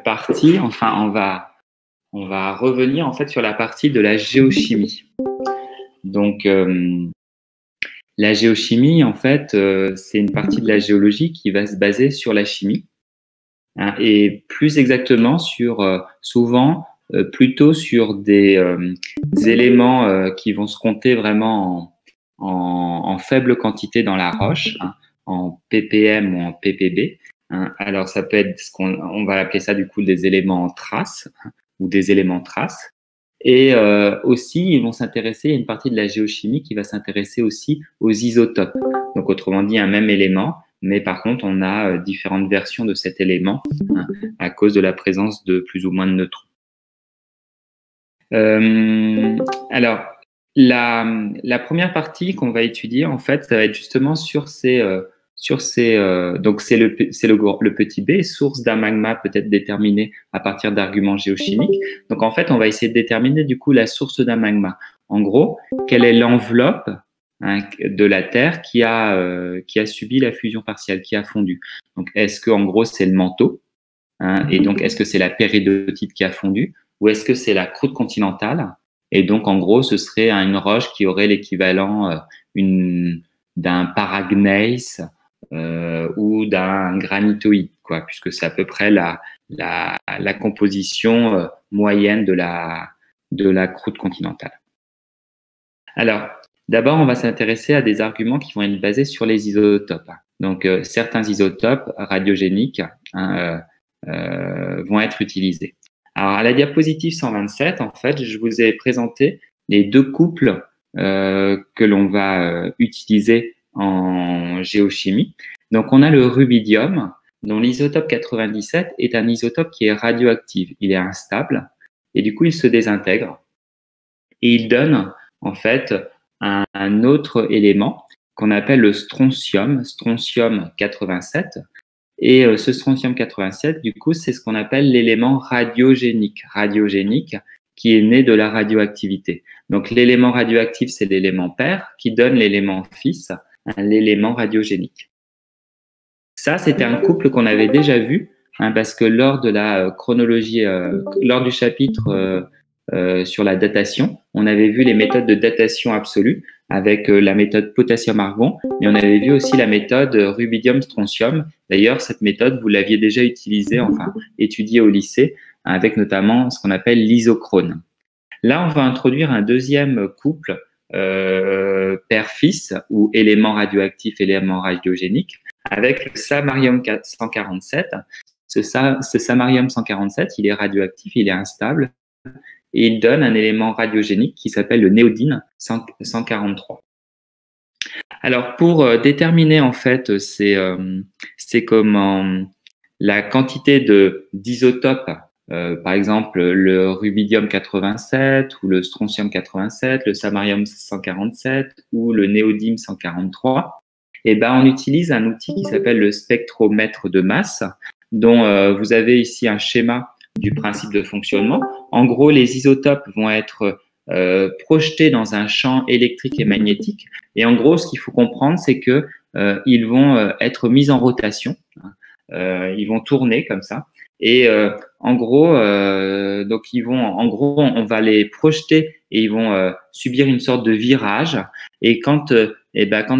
partie, enfin, on va revenir en fait sur la partie de la géochimie. Donc, la géochimie, en fait, c'est une partie de la géologie qui va se baser sur la chimie, hein, et plus exactement sur, souvent, plutôt sur des éléments qui vont se compter vraiment en faible quantité dans la roche, hein, en ppm ou en ppb. Hein. Alors, ça peut être on va appeler ça du coup des éléments en traces, hein, ou des éléments traces. Et aussi, ils vont s'intéresser, il y a une partie de la géochimie qui va s'intéresser aussi aux isotopes. Donc, autrement dit, un même élément, mais par contre, on a différentes versions de cet élément, hein, à cause de la présence de plus ou moins de neutrons. Alors, la première partie qu'on va étudier, en fait, ça va être justement sur ces donc c'est le petit b, source d'un magma peut-être déterminé à partir d'arguments géochimiques. Donc en fait, on va essayer de déterminer du coup la source d'un magma. En gros, quelle est l'enveloppe, hein, de la Terre qui a subi la fusion partielle, qui a fondu. Donc est-ce que en gros c'est le manteau, hein, et donc est-ce que c'est la péridotite qui a fondu, ou est-ce que c'est la croûte continentale? Et donc en gros, ce serait une roche qui aurait l'équivalent d'un paragneiss, ou d'un granitoïde, quoi, puisque c'est à peu près la composition moyenne de la croûte continentale. Alors, d'abord, on va s'intéresser à des arguments qui vont être basés sur les isotopes. Donc, certains isotopes radiogéniques, hein, vont être utilisés. Alors, à la diapositive 127, en fait, je vous ai présenté les deux couples que l'on va utiliser en géochimie. Donc, on a le rubidium, dont l'isotope 97 est un isotope qui est radioactif. Il est instable et du coup, il se désintègre et il donne en fait un autre élément qu'on appelle le strontium 87. Et ce strontium 87, du coup, c'est ce qu'on appelle l'élément radiogénique. Radiogénique qui est né de la radioactivité. Donc, l'élément radioactif, c'est l'élément père qui donne l'élément fils, l'élément radiogénique. Ça, c'était un couple qu'on avait déjà vu, hein, parce que lors de la chronologie, lors du chapitre sur la datation, on avait vu les méthodes de datation absolue avec la méthode potassium-argon, mais on avait vu aussi la méthode rubidium-strontium. D'ailleurs, cette méthode, vous l'aviez déjà utilisée, enfin étudiée au lycée, avec notamment ce qu'on appelle l'isochrone. Là, on va introduire un deuxième couple père-fils ou élément radioactif, élément radiogénique, avec le samarium 147. Ce samarium 147, il est radioactif, il est instable, et il donne un élément radiogénique qui s'appelle le néodyme 143. Alors, pour déterminer en fait c'est comment la quantité d'isotopes, par exemple le rubidium 87 ou le strontium 87, le samarium 147 ou le néodyme 143, et ben on utilise un outil qui s'appelle le spectromètre de masse, dont vous avez ici un schéma du principe de fonctionnement. En gros, les isotopes vont être projetés dans un champ électrique et magnétique. Et en gros, ce qu'il faut comprendre, c'est que ils vont être mis en rotation. Ils vont tourner comme ça. Et en gros, donc on va les projeter et ils vont subir une sorte de virage. Et quand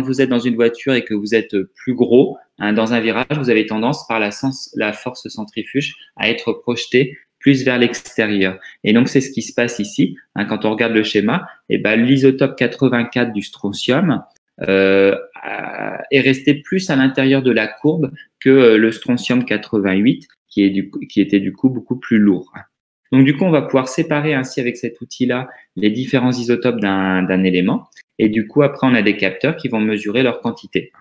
vous êtes dans une voiture et que vous êtes plus gros, hein, dans un virage, vous avez tendance par la force centrifuge à être projeté plus vers l'extérieur. Et donc, c'est ce qui se passe ici. Hein, quand on regarde le schéma, l'isotope 84 du strontium est resté plus à l'intérieur de la courbe que le strontium 88, qui était du coup beaucoup plus lourd. Donc, du coup, on va pouvoir séparer ainsi avec cet outil-là les différents isotopes d'un élément. Et du coup, après, on a des capteurs qui vont mesurer leur quantité.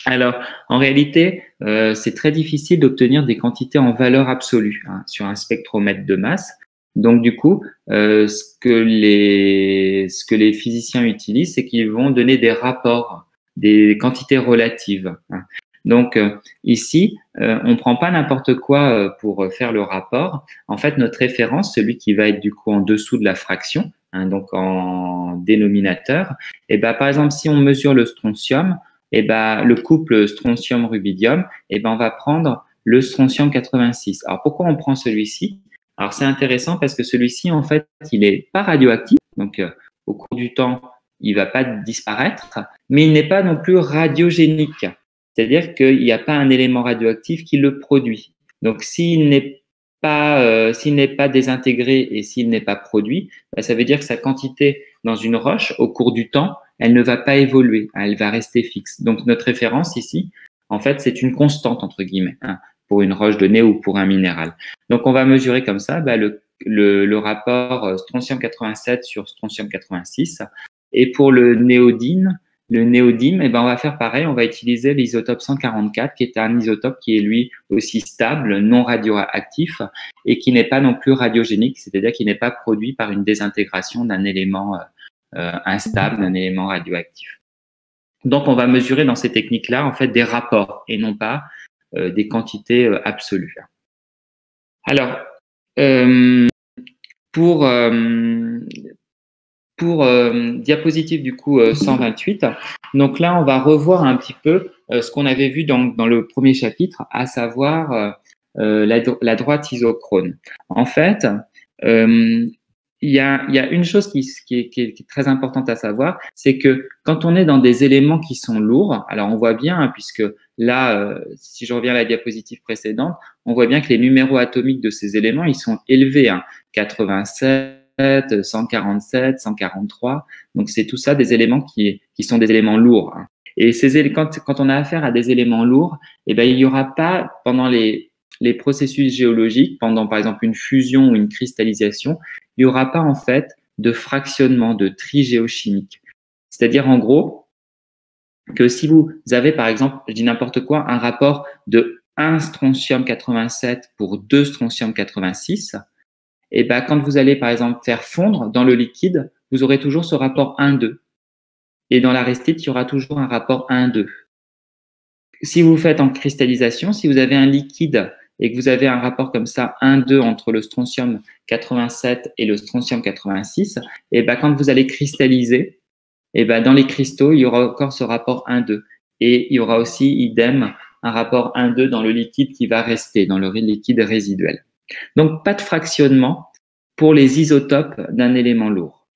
Alors, en réalité, c'est très difficile d'obtenir des quantités en valeur absolue, hein, sur un spectromètre de masse. Donc, du coup, ce que les physiciens utilisent, c'est qu'ils vont donner des rapports, des quantités relatives. Hein. Donc, ici, on ne prend pas n'importe quoi pour faire le rapport. En fait, notre référence, celui qui va être du coup en dessous de la fraction, hein, donc en dénominateur, par exemple, si on mesure le strontium, le couple strontium-rubidium, on va prendre le strontium 86. Alors, pourquoi on prend celui-ci? Alors, c'est intéressant parce que celui-ci, en fait, il n'est pas radioactif. Donc, au cours du temps, il ne va pas disparaître, mais il n'est pas non plus radiogénique. C'est-à-dire qu'il n'y a pas un élément radioactif qui le produit. Donc, s'il n'est pas désintégré et s'il n'est pas produit, ça veut dire que sa quantité dans une roche, au cours du temps, elle ne va pas évoluer, elle va rester fixe. Donc, notre référence ici, en fait, c'est une constante, entre guillemets, pour une roche donnée ou pour un minéral. Donc, on va mesurer comme ça le rapport strontium 87 sur strontium 86. Et pour le néodyme, on va faire pareil, on va utiliser l'isotope 144, qui est un isotope qui est lui aussi stable, non radioactif, et qui n'est pas non plus radiogénique, c'est-à-dire qui n'est pas produit par une désintégration d'un élément instable, d'un élément radioactif. Donc, on va mesurer dans ces techniques-là, en fait, des rapports et non pas des quantités absolues. Alors, pour diapositive du coup 128, donc là, on va revoir un petit peu ce qu'on avait vu dans le premier chapitre, à savoir la droite isochrone. En fait, il y a une chose qui est très importante à savoir, c'est que quand on est dans des éléments qui sont lourds, alors on voit bien, puisque là, si je reviens à la diapositive précédente, on voit bien que les numéros atomiques de ces éléments, ils sont élevés, 87, 147, 143. Donc, c'est tout ça des éléments qui sont des éléments lourds. Et quand on a affaire à des éléments lourds, il n'y aura pas, pendant les processus géologiques, pendant par exemple une fusion ou une cristallisation, il n'y aura pas en fait de fractionnement, de tri géochimique. C'est-à-dire en gros que si vous avez par exemple, je dis n'importe quoi, un rapport de 1 strontium 87 pour 2 strontium 86, et quand vous allez par exemple faire fondre dans le liquide, vous aurez toujours ce rapport 1,2. Et dans l'aristide, il y aura toujours un rapport 1,2. Si vous faites en cristallisation, si vous avez un liquide et que vous avez un rapport comme ça, 1,2 entre le strontium 87 et le strontium 86, quand vous allez cristalliser, dans les cristaux, il y aura encore ce rapport 1,2. Et il y aura aussi, idem, un rapport 1,2 dans le liquide qui va rester, dans le liquide résiduel. Donc, pas de fractionnement pour les isotopes d'un élément lourd,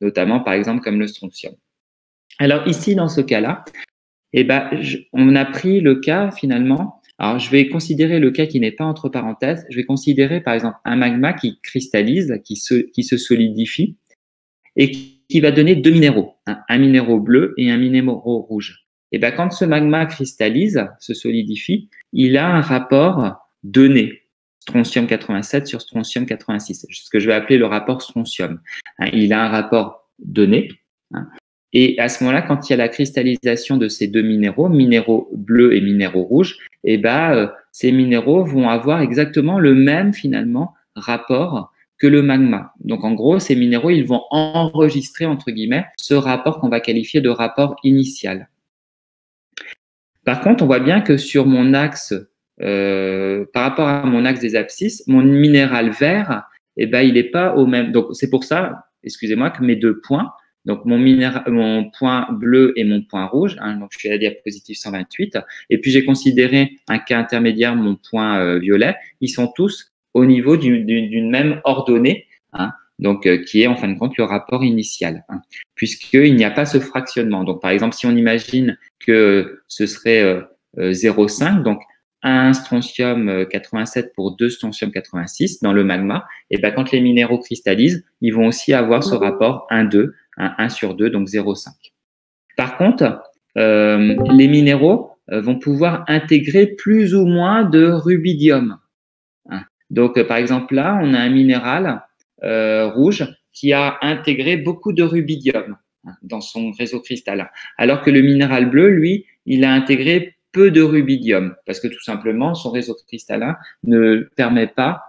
notamment, par exemple, comme le strontium. Alors, ici, dans ce cas-là, on a pris le cas, finalement. Alors, je vais considérer le cas qui n'est pas entre parenthèses. Je vais considérer, par exemple, un magma qui cristallise, qui se solidifie et qui va donner deux minéraux, un minéraux bleu et un minéraux rouge. Quand ce magma cristallise, se solidifie, il a un rapport donné, strontium 87 sur strontium 86, ce que je vais appeler le rapport strontium. Il a un rapport donné. Et à ce moment-là, quand il y a la cristallisation de ces deux minéraux, minéraux bleus et minéraux rouges, ces minéraux vont avoir exactement le même, finalement, rapport que le magma. Donc, en gros, ces minéraux, ils vont enregistrer, entre guillemets, ce rapport qu'on va qualifier de rapport initial. Par contre, on voit bien que sur mon axe, par rapport à mon axe des abscisses, mon minéral vert, il n'est pas au même. Donc, c'est pour ça, excusez-moi, que mes deux points, donc mon point bleu et mon point rouge, donc je suis à la diapositive 128, et puis j'ai considéré un cas intermédiaire, mon point violet, ils sont tous au niveau d'une même ordonnée, donc qui est en fin de compte le rapport initial, puisqu'il n'y a pas ce fractionnement. Donc par exemple, si on imagine que ce serait 0,5, donc 1 strontium 87 pour 2 strontium 86 dans le magma, et quand les minéraux cristallisent, ils vont aussi avoir ce rapport 1,2, 1 sur 2, donc 0,5. Par contre, les minéraux vont pouvoir intégrer plus ou moins de rubidium. Donc, par exemple, là, on a un minéral rouge qui a intégré beaucoup de rubidium dans son réseau cristallin, alors que le minéral bleu, lui, il a intégré peu de rubidium, parce que tout simplement, son réseau cristallin ne permet pas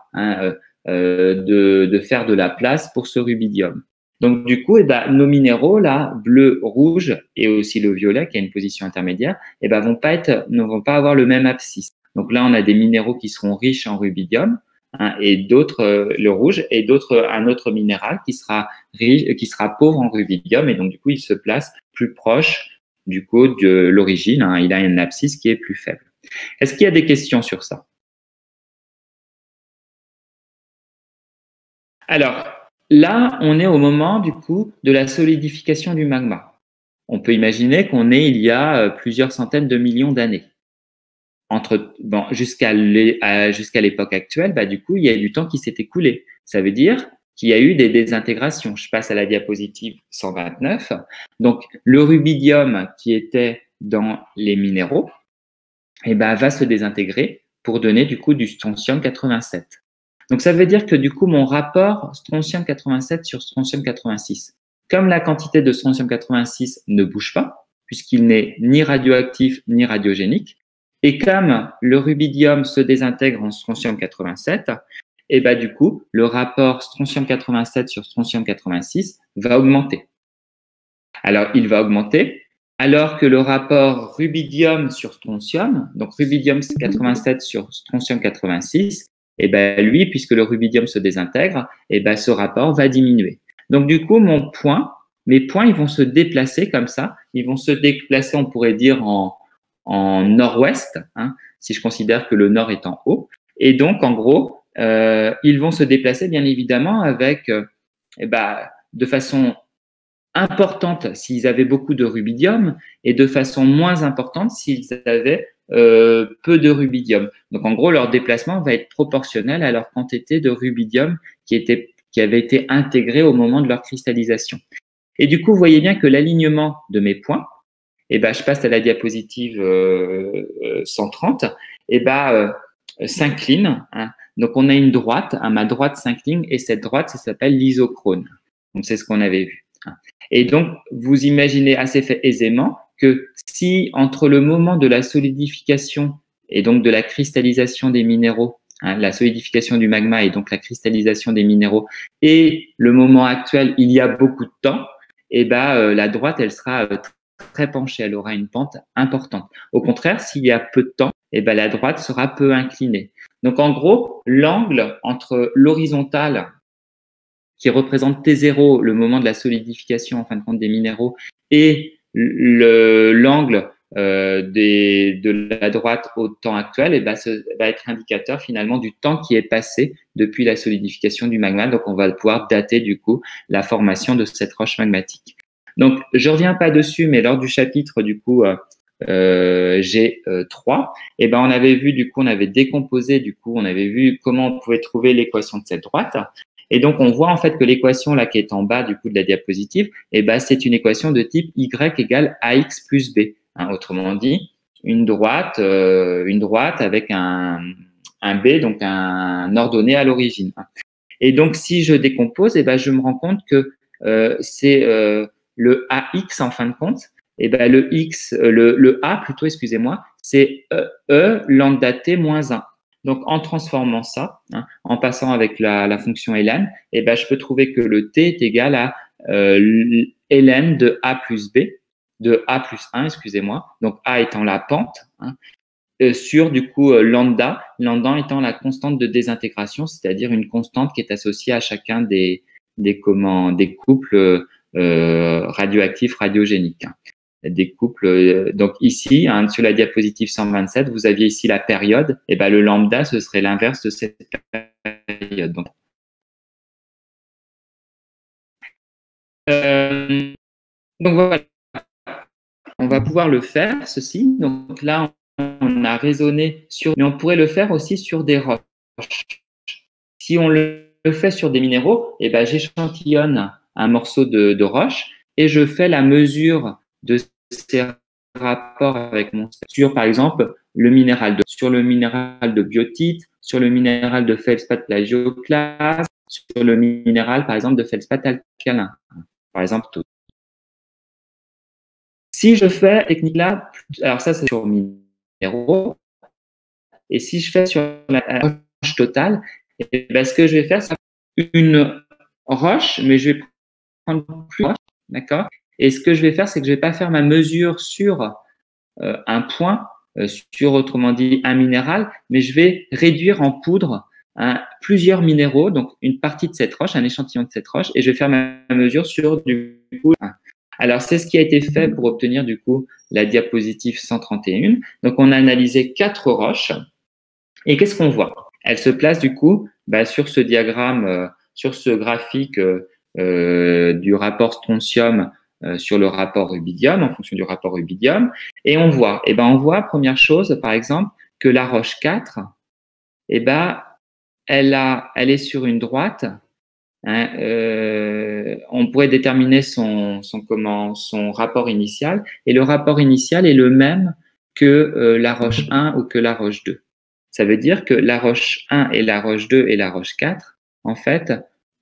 de faire de la place pour ce rubidium. Donc, du coup, nos minéraux, là, bleu, rouge et aussi le violet, qui a une position intermédiaire, ne vont pas avoir le même abscisse. Donc là, on a des minéraux qui seront riches en rubidium, et d'autres, le rouge, et d'autres, un autre minéral qui sera pauvre en rubidium, et donc, du coup, il se place plus proche, du coup, de l'origine. Il a une abscisse qui est plus faible. Est-ce qu'il y a des questions sur ça? Alors, là, on est au moment, du coup, de la solidification du magma. On peut imaginer qu'on est il y a plusieurs centaines de millions d'années. Jusqu'à l'époque actuelle, du coup, il y a du temps qui s'est écoulé. Ça veut dire qu'il y a eu des désintégrations. Je passe à la diapositive 129. Donc, le rubidium qui était dans les minéraux, va se désintégrer pour donner du coup du strontium 87. Donc, ça veut dire que du coup, mon rapport strontium 87 sur strontium 86, comme la quantité de strontium 86 ne bouge pas, puisqu'il n'est ni radioactif ni radiogénique, et comme le rubidium se désintègre en strontium 87, du coup, le rapport strontium 87 sur strontium 86 va augmenter. Alors, il va augmenter alors que le rapport rubidium sur strontium, donc rubidium 87 sur strontium 86, lui, puisque le rubidium se désintègre, ce rapport va diminuer. Donc, du coup, mes points, ils vont se déplacer comme ça. Ils vont se déplacer, on pourrait dire, en nord-ouest, si je considère que le nord est en haut. Et donc, en gros, ils vont se déplacer, bien évidemment, avec, de façon importante s'ils avaient beaucoup de rubidium et de façon moins importante s'ils avaient peu de rubidium. Donc, en gros, leur déplacement va être proportionnel à leur quantité de rubidium qui avait été intégrée au moment de leur cristallisation. Et du coup, vous voyez bien que l'alignement de mes points, je passe à la diapositive 130, s'incline. Donc, on a une droite, ma droite s'incline, et cette droite, ça s'appelle l'isochrone. Donc, c'est ce qu'on avait vu. Et donc, vous imaginez assez aisément que si entre le moment de la solidification et donc de la cristallisation des minéraux, la solidification du magma et donc la cristallisation des minéraux, et le moment actuel, il y a beaucoup de temps, la droite, elle sera très penchée, elle aura une pente importante. Au contraire, s'il y a peu de temps, la droite sera peu inclinée. Donc, en gros, l'angle entre l'horizontale qui représente T0, le moment de la solidification en fin de compte des minéraux, et l'angle de la droite au temps actuel, va être indicateur finalement du temps qui est passé depuis la solidification du magma. Donc, on va pouvoir dater du coup la formation de cette roche magmatique. Donc, je reviens pas dessus, mais lors du chapitre du coup G3, on avait vu du coup, on avait décomposé du coup, on avait vu comment on pouvait trouver l'équation de cette droite. Et donc, on voit en fait que l'équation là qui est en bas du coup de la diapositive, c'est une équation de type y égale ax plus b. Autrement dit, une droite avec un b, donc un ordonné à l'origine. Et donc, si je décompose, je me rends compte que c'est le ax en fin de compte. Le a plutôt, excusez-moi, c'est e lambda t moins 1. Donc, en transformant ça, en passant avec la fonction ln, je peux trouver que le t est égal à ln de a plus b, de a plus 1, excusez-moi. Donc, a étant la pente, sur du coup lambda étant la constante de désintégration, c'est-à-dire une constante qui est associée à chacun des couples radioactifs radiogéniques. Des couples. Donc ici, sur la diapositive 127, vous aviez ici la période, le lambda, ce serait l'inverse de cette période. Donc voilà, on va pouvoir le faire, ceci. Donc là, on a raisonné sur, mais on pourrait le faire aussi sur des roches. Si on le fait sur des minéraux, j'échantillonne un morceau de roche et je fais la mesure de ces rapports avec mon sur, par exemple, sur le minéral de biotite, sur le minéral de feldspath plagioclase, sur le minéral, par exemple, de feldspath alcalin, par exemple, tout. Si je fais cette technique-là, alors ça, c'est sur minéraux, et si je fais sur la roche totale, ce que je vais faire, c'est une roche, mais je vais prendre plus roche, d'accord? Et ce que je vais faire, c'est que je vais pas faire ma mesure sur un point, sur autrement dit un minéral, mais je vais réduire en poudre plusieurs minéraux, donc une partie de cette roche, un échantillon de cette roche, et je vais faire ma mesure sur du coup. Alors, c'est ce qui a été fait pour obtenir du coup la diapositive 131. Donc, on a analysé 4 roches. Et qu'est-ce qu'on voit? Elles se placent du coup sur ce diagramme sur ce graphique du rapport strontium sur le rapport rubidium, en fonction du rapport rubidium, et on voit, on voit, première chose, par exemple, que la roche 4, elle est sur une droite. Hein, on pourrait déterminer son rapport initial, et le rapport initial est le même que la roche 1 ou que la roche 2. Ça veut dire que la roche 1 et la roche 2 et la roche 4, en fait,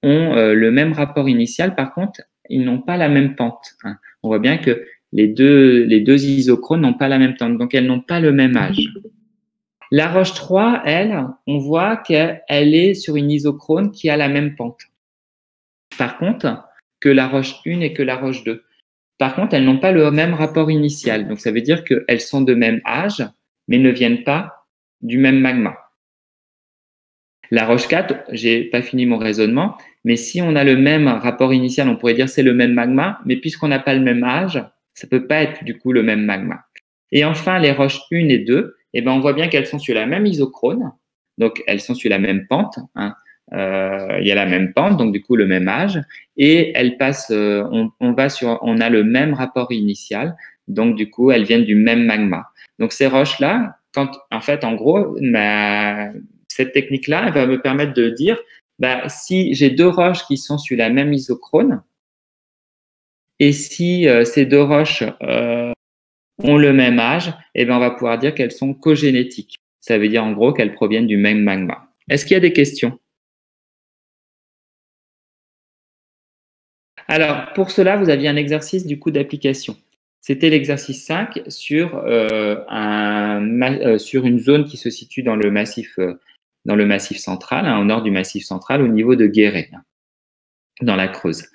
ont le même rapport initial. Par contre, ils n'ont pas la même pente. Hein. On voit bien que les deux isochrones n'ont pas la même pente, donc elles n'ont pas le même âge. La roche 3, elle, on voit qu'elle est sur une isochrone qui a la même pente. Par contre, que la roche 1 et que la roche 2. Par contre, elles n'ont pas le même rapport initial. Donc, ça veut dire qu'elles sont de même âge, mais ne viennent pas du même magma. La roche 4, j'ai pas fini mon raisonnement, mais si on a le même rapport initial, on pourrait dire c'est le même magma, mais puisqu'on n'a pas le même âge, ça peut pas être du coup le même magma. Et enfin, les roches 1 et 2, on voit bien qu'elles sont sur la même isochrone, donc elles sont sur la même pente, hein. Il y a la même pente, donc du coup le même âge, et elles passent, on a le même rapport initial, donc du coup elles viennent du même magma. Donc ces roches-là, en gros, cette technique-là, elle va me permettre de dire, si j'ai deux roches qui sont sur la même isochrone, et si ces deux roches ont le même âge, on va pouvoir dire qu'elles sont cogénétiques. Ça veut dire en gros qu'elles proviennent du même magma. Est-ce qu'il y a des questions? Alors, pour cela, vous aviez un exercice du coup d'application. C'était l'exercice 5 sur, sur une zone qui se situe dans le massif central, hein, au nord du massif central, au niveau de Guéret, hein, dans la Creuse.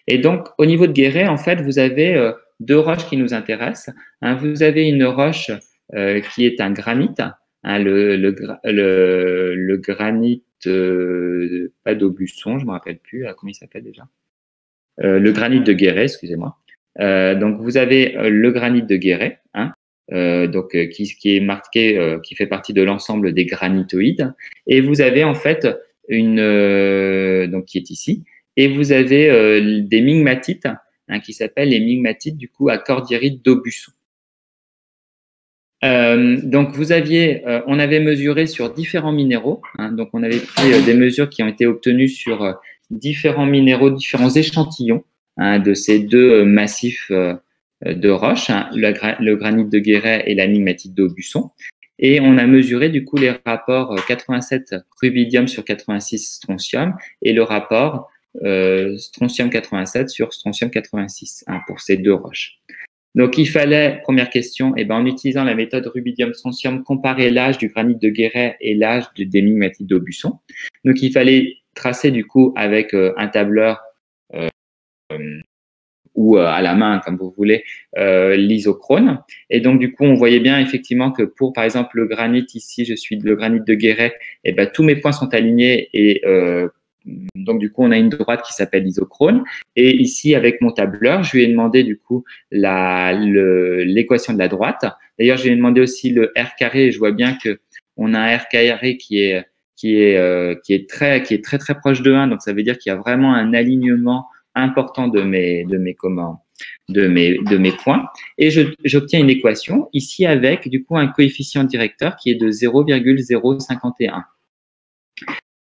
Et donc, au niveau de Guéret, en fait, vous avez deux roches qui nous intéressent. Hein. Vous avez une roche qui est un granit, hein, le granit, pas d'Aubusson, je me rappelle plus, comment il s'appelle déjà? Le granit de Guéret, excusez-moi. Donc, vous avez le granit de Guéret, hein, qui est marqué, qui fait partie de l'ensemble des granitoïdes. Et vous avez en fait donc qui est ici. Et vous avez des migmatites, hein, qui s'appellent les migmatites du coup à cordierite d'Aubusson. Donc on avait mesuré sur différents minéraux, hein, donc on avait pris des mesures qui ont été obtenues sur différents minéraux, différents échantillons, hein, de ces deux massifs de roches, hein, le granit de Guéret et la migmatite d'Aubusson. Et on a mesuré du coup les rapports 87 rubidium sur 86 strontium et le rapport strontium 87 sur strontium 86, hein, pour ces deux roches. Donc, il fallait, première question, en utilisant la méthode rubidium-strontium, comparer l'âge du granit de Guéret et l'âge des migmatites d'Aubusson. Donc, il fallait tracer du coup avec un tableur ou à la main, comme vous voulez, l'isochrone. Et donc, du coup, on voyait bien effectivement que pour, par exemple, le granit, ici, je suis le granit de Guéret, tous mes points sont alignés et donc, du coup, on a une droite qui s'appelle isochrone. Et ici, avec mon tableur, je lui ai demandé, du coup, l'équation de la droite. D'ailleurs, je lui ai demandé aussi le R carré. Et je vois bien que on a un R carré qui est très, très proche de 1. Donc, ça veut dire qu'il y a vraiment un alignement important de mes points. Et j'obtiens une équation ici avec, du coup, un coefficient directeur qui est de 0,051.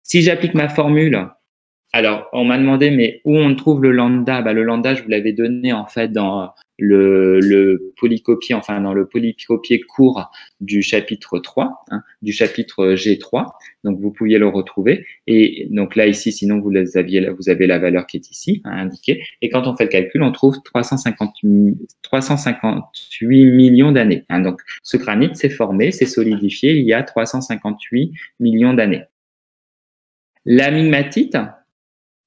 Si j'applique ma formule, alors on m'a demandé mais où on trouve le lambda? Le lambda, je vous l'avais donné en fait dans le polycopier, enfin dans le polycopier court du chapitre 3, hein, du chapitre G3. Donc vous pouviez le retrouver. Et donc là ici, sinon vous avez la valeur qui est ici, hein, indiquée. Et quand on fait le calcul, on trouve 358 millions d'années. Hein. Donc ce granit s'est formé, s'est solidifié il y a 358 millions d'années. La migmatite,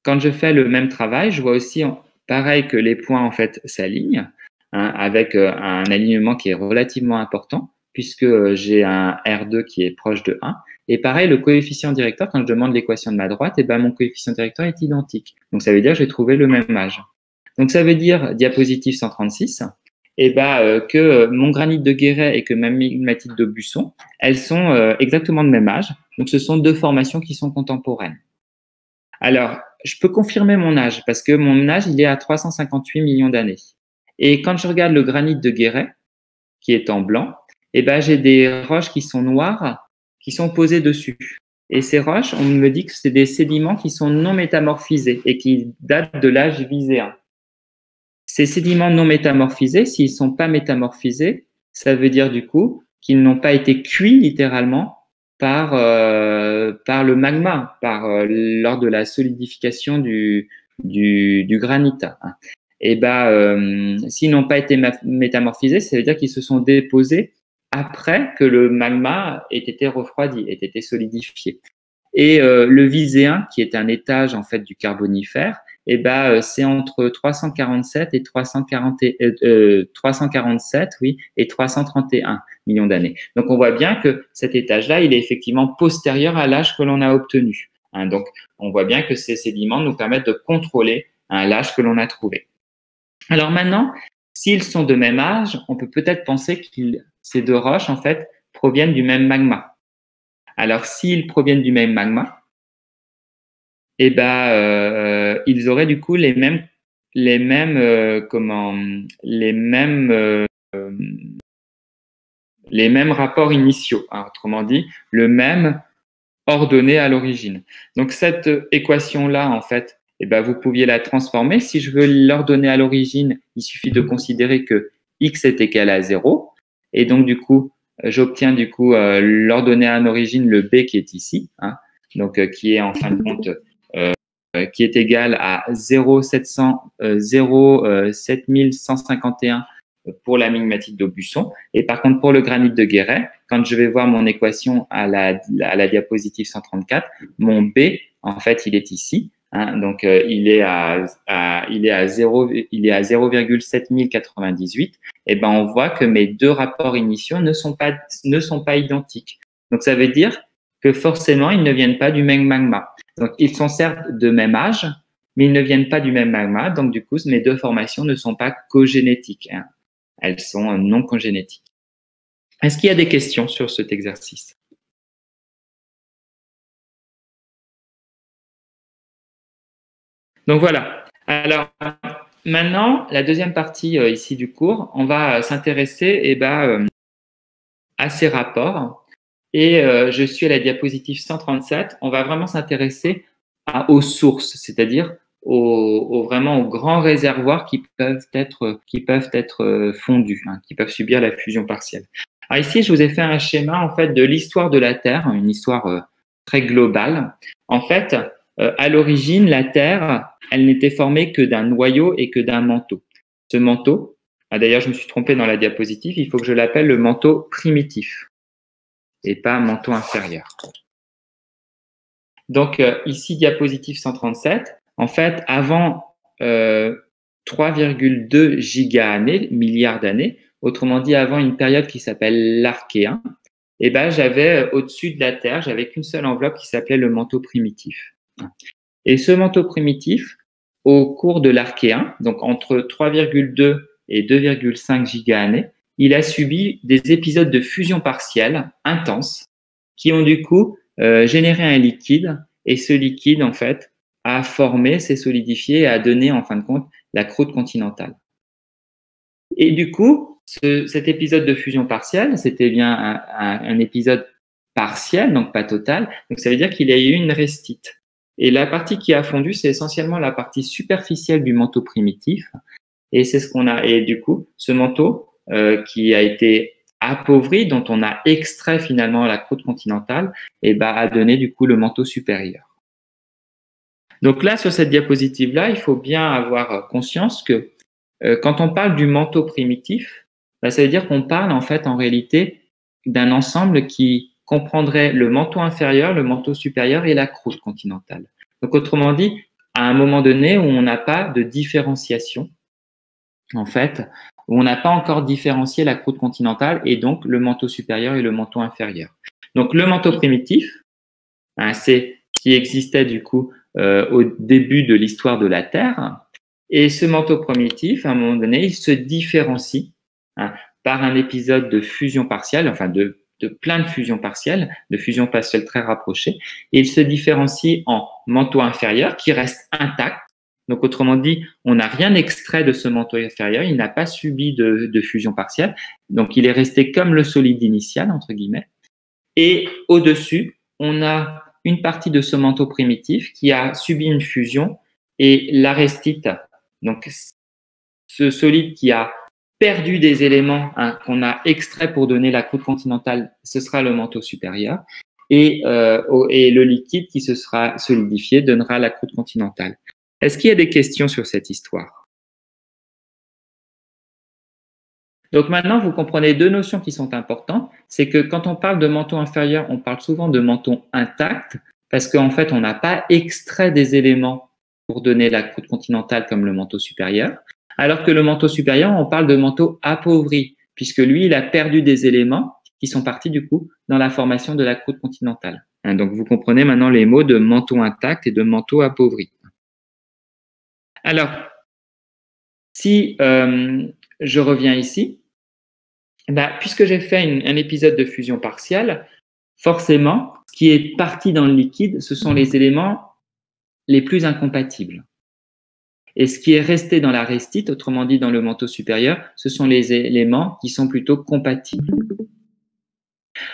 quand je fais le même travail, je vois aussi, pareil, que les points en fait s'alignent, hein, avec un alignement qui est relativement important, puisque j'ai un R2 qui est proche de 1. Et pareil, le coefficient directeur, quand je demande l'équation de ma droite, mon coefficient directeur est identique. Donc ça veut dire que j'ai trouvé le même âge. Donc ça veut dire, diapositive 136, que mon granit de Guéret et que ma migmatite d'Aubusson, elles sont exactement de même âge. Donc ce sont deux formations qui sont contemporaines. Alors, je peux confirmer mon âge parce que mon âge, il est à 358 millions d'années. Et quand je regarde le granit de Guéret, qui est en blanc, eh ben, j'ai des roches qui sont noires qui sont posées dessus. Et ces roches, on me dit que c'est des sédiments qui sont non métamorphisés et qui datent de l'âge viséen. Ces sédiments non métamorphisés, s'ils ne sont pas métamorphisés, ça veut dire du coup qu'ils n'ont pas été cuits littéralement par le magma, lors de la solidification du granit. Et s'ils n'ont pas été métamorphisés, ça veut dire qu'ils se sont déposés après que le magma ait été refroidi, ait été solidifié. Et le viséen, qui est un étage en fait du Carbonifère, c'est entre 347 et 347, oui, et 331 millions d'années. Donc, on voit bien que cet étage-là, il est effectivement postérieur à l'âge que l'on a obtenu. Donc, on voit bien que ces sédiments nous permettent de contrôler l'âge que l'on a trouvé. Alors maintenant, s'ils sont de même âge, on peut peut-être penser que ces deux roches, en fait, proviennent du même magma. Alors, s'ils proviennent du même magma, ils auraient du coup les mêmes rapports initiaux. Autrement dit, le même ordonnée à l'origine. Donc cette équation-là, en fait, vous pouviez la transformer. Si je veux l'ordonner à l'origine, il suffit de considérer que x est égal à 0. Et donc, du coup, j'obtiens du coup l'ordonnée à l'origine, le b qui est ici, qui est en fin de compte qui est égal à 0,7151 pour la migmatite d'Aubusson. Et par contre, pour le granit de Guéret, quand je vais voir mon équation à la diapositive 134, mon B, en fait, il est ici. Donc, il est à 0,7098. Et on voit que mes deux rapports initiaux ne sont pas identiques. Donc, ça veut dire que forcément, ils ne viennent pas du même magma. Donc, ils sont certes de même âge, mais ils ne viennent pas du même magma. Donc, du coup, mes deux formations ne sont pas cogénétiques. Elles sont non congénétiques. Est-ce qu'il y a des questions sur cet exercice? Donc, voilà. Alors, maintenant, la deuxième partie ici du cours, on va s'intéresser à ces rapports. Et je suis à la diapositive 137. On va vraiment s'intéresser aux sources, c'est-à-dire vraiment aux grands réservoirs qui peuvent être fondus, qui peuvent subir la fusion partielle. Alors ici, je vous ai fait un schéma en fait de l'histoire de la Terre, une histoire très globale. En fait, à l'origine, la Terre, elle n'était formée que d'un noyau et que d'un manteau. Ce manteau, d'ailleurs, je me suis trompé dans la diapositive, il faut que je l'appelle le manteau primitif et pas manteau inférieur. Donc, ici, diapositive 137. En fait, avant 3,2 giga-années, milliards d'années, autrement dit, avant une période qui s'appelle l'Archéen, j'avais au-dessus de la Terre, j'avais qu'une seule enveloppe qui s'appelait le manteau primitif. Et ce manteau primitif, au cours de l'Archéen, donc entre 3,2 et 2,5 giga-années, il a subi des épisodes de fusion partielle intenses qui ont du coup généré un liquide, et ce liquide, en fait, a formé, s'est solidifié et a donné, en fin de compte, la croûte continentale. Et du coup, cet épisode de fusion partielle, c'était bien un épisode partiel, donc pas total, donc ça veut dire qu'il y a eu une restite. Et la partie qui a fondu, c'est essentiellement la partie superficielle du manteau primitif, et c'est ce qu'on a. Et du coup, ce manteau qui a été appauvri, dont on a extrait finalement la croûte continentale, a donné du coup le manteau supérieur. Donc là, sur cette diapositive-là, il faut bien avoir conscience que quand on parle du manteau primitif, ça veut dire qu'on parle en fait en réalité d'un ensemble qui comprendrait le manteau inférieur, le manteau supérieur et la croûte continentale. Donc autrement dit, à un moment donné où on n'a pas de différenciation, en fait, où on n'a pas encore différencié la croûte continentale et donc le manteau supérieur et le manteau inférieur. Donc le manteau primitif, c'est ce qui existait du coup au début de l'histoire de la Terre. Et ce manteau primitif, à un moment donné, il se différencie par un épisode de fusion partielle, enfin de de plein de fusions partielles, de fusions partielles très rapprochées, et il se différencie en manteau inférieur qui reste intact. Donc, autrement dit, on n'a rien extrait de ce manteau inférieur, il n'a pas subi de fusion partielle, donc il est resté comme le solide initial, entre guillemets. Et au-dessus, on a une partie de ce manteau primitif qui a subi une fusion, et l'arestite, donc ce solide qui a perdu des éléments qu'on a extraits pour donner la croûte continentale, ce sera le manteau supérieur. Et le liquide qui se sera solidifié donnera la croûte continentale. Est-ce qu'il y a des questions sur cette histoire? Donc maintenant, vous comprenez deux notions qui sont importantes. C'est que quand on parle de manteau inférieur, on parle souvent de manteau intact parce qu'en fait, on n'a pas extrait des éléments pour donner la croûte continentale comme le manteau supérieur. Alors que le manteau supérieur, on parle de manteau appauvri puisque lui, il a perdu des éléments qui sont partis du coup dans la formation de la croûte continentale. Donc vous comprenez maintenant les mots de manteau intact et de manteau appauvri. Alors, si je reviens ici, puisque j'ai fait un épisode de fusion partielle, forcément, ce qui est parti dans le liquide, ce sont les éléments les plus incompatibles. Et ce qui est resté dans la restite, autrement dit dans le manteau supérieur, ce sont les éléments qui sont plutôt compatibles.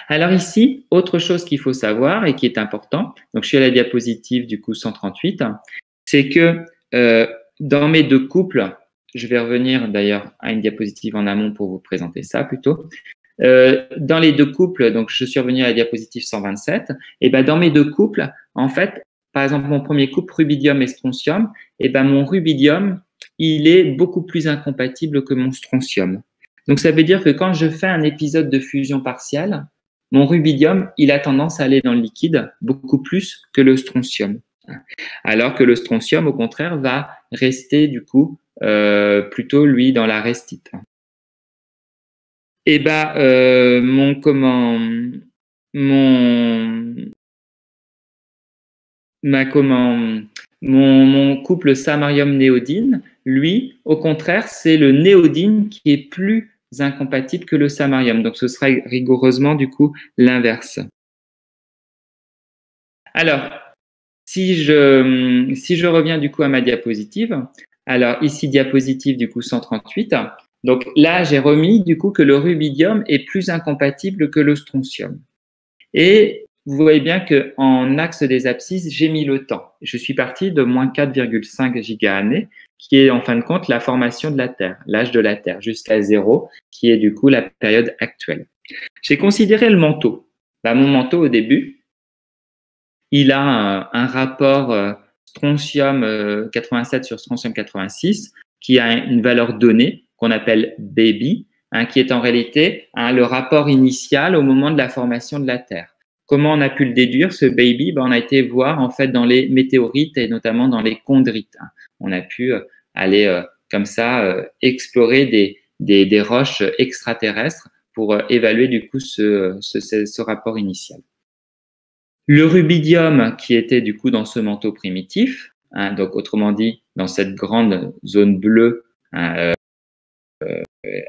Alors ici, autre chose qu'il faut savoir et qui est important, donc je suis à la diapositive du coup 138, c'est que dans mes deux couples, je vais revenir d'ailleurs à une diapositive en amont pour vous présenter ça plutôt. Dans les deux couples, donc je suis revenu à la diapositive 127, et dans mes deux couples, en fait, par exemple mon premier couple rubidium et strontium, mon rubidium, il est beaucoup plus incompatible que mon strontium. Donc ça veut dire que quand je fais un épisode de fusion partielle, mon rubidium, il a tendance à aller dans le liquide beaucoup plus que le strontium. Alors que le strontium, au contraire, va rester du coup plutôt lui dans la restite. Et mon couple samarium-néodyne, lui, au contraire, c'est le néodyne qui est plus incompatible que le samarium. Donc, ce sera rigoureusement, du coup, l'inverse. Alors, si je reviens, du coup, à ma diapositive, alors ici, diapositive, du coup, 138. Donc là, j'ai remis, du coup, que le rubidium est plus incompatible que le strontium. Et vous voyez bien qu'en axe des abscisses, j'ai mis le temps. Je suis parti de moins 4,5 giga-années, qui est en fin de compte la formation de la Terre, l'âge de la Terre, jusqu'à 0, qui est du coup la période actuelle. J'ai considéré le manteau. Mon manteau, au début, il a un rapport strontium 87 sur strontium 86, qui a une valeur donnée, qu'on appelle baby, qui est en réalité le rapport initial au moment de la formation de la Terre. Comment on a pu le déduire, ce baby? On a été voir en fait dans les météorites et notamment dans les chondrites. On a pu aller comme ça explorer des roches extraterrestres pour évaluer du coup ce rapport initial. Le rubidium qui était du coup dans ce manteau primitif, donc autrement dit dans cette grande zone bleue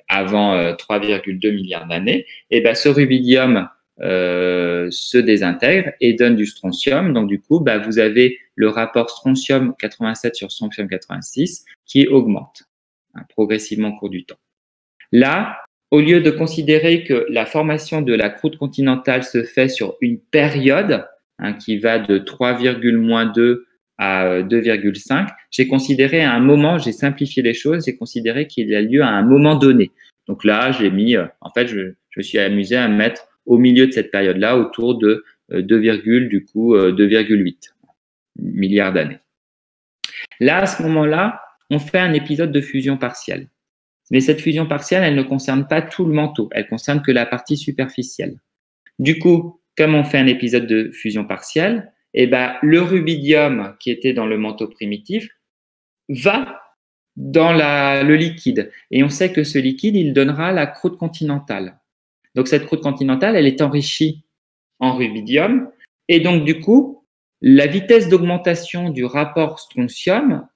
avant 3,2 milliards d'années, et ce rubidium se désintègre et donne du strontium. Donc du coup, vous avez le rapport strontium 87 sur strontium 86 qui augmente progressivement au cours du temps. Là, au lieu de considérer que la formation de la croûte continentale se fait sur une période qui va de 3,-2 à 2,5, j'ai considéré à un moment, j'ai simplifié les choses, j'ai considéré qu'il y a lieu à un moment donné. Donc là, j'ai mis, en fait, je me suis amusé à mettre au milieu de cette période-là, autour de 2,8 milliards d'années. Là, à ce moment-là, on fait un épisode de fusion partielle. Mais cette fusion partielle, elle ne concerne pas tout le manteau, elle concerne que la partie superficielle. Du coup, comme on fait un épisode de fusion partielle, le rubidium qui était dans le manteau primitif va dans le liquide. Et on sait que ce liquide, il donnera la croûte continentale. Donc cette croûte continentale, elle est enrichie en rubidium. Et donc du coup, la vitesse d'augmentation du rapport strontium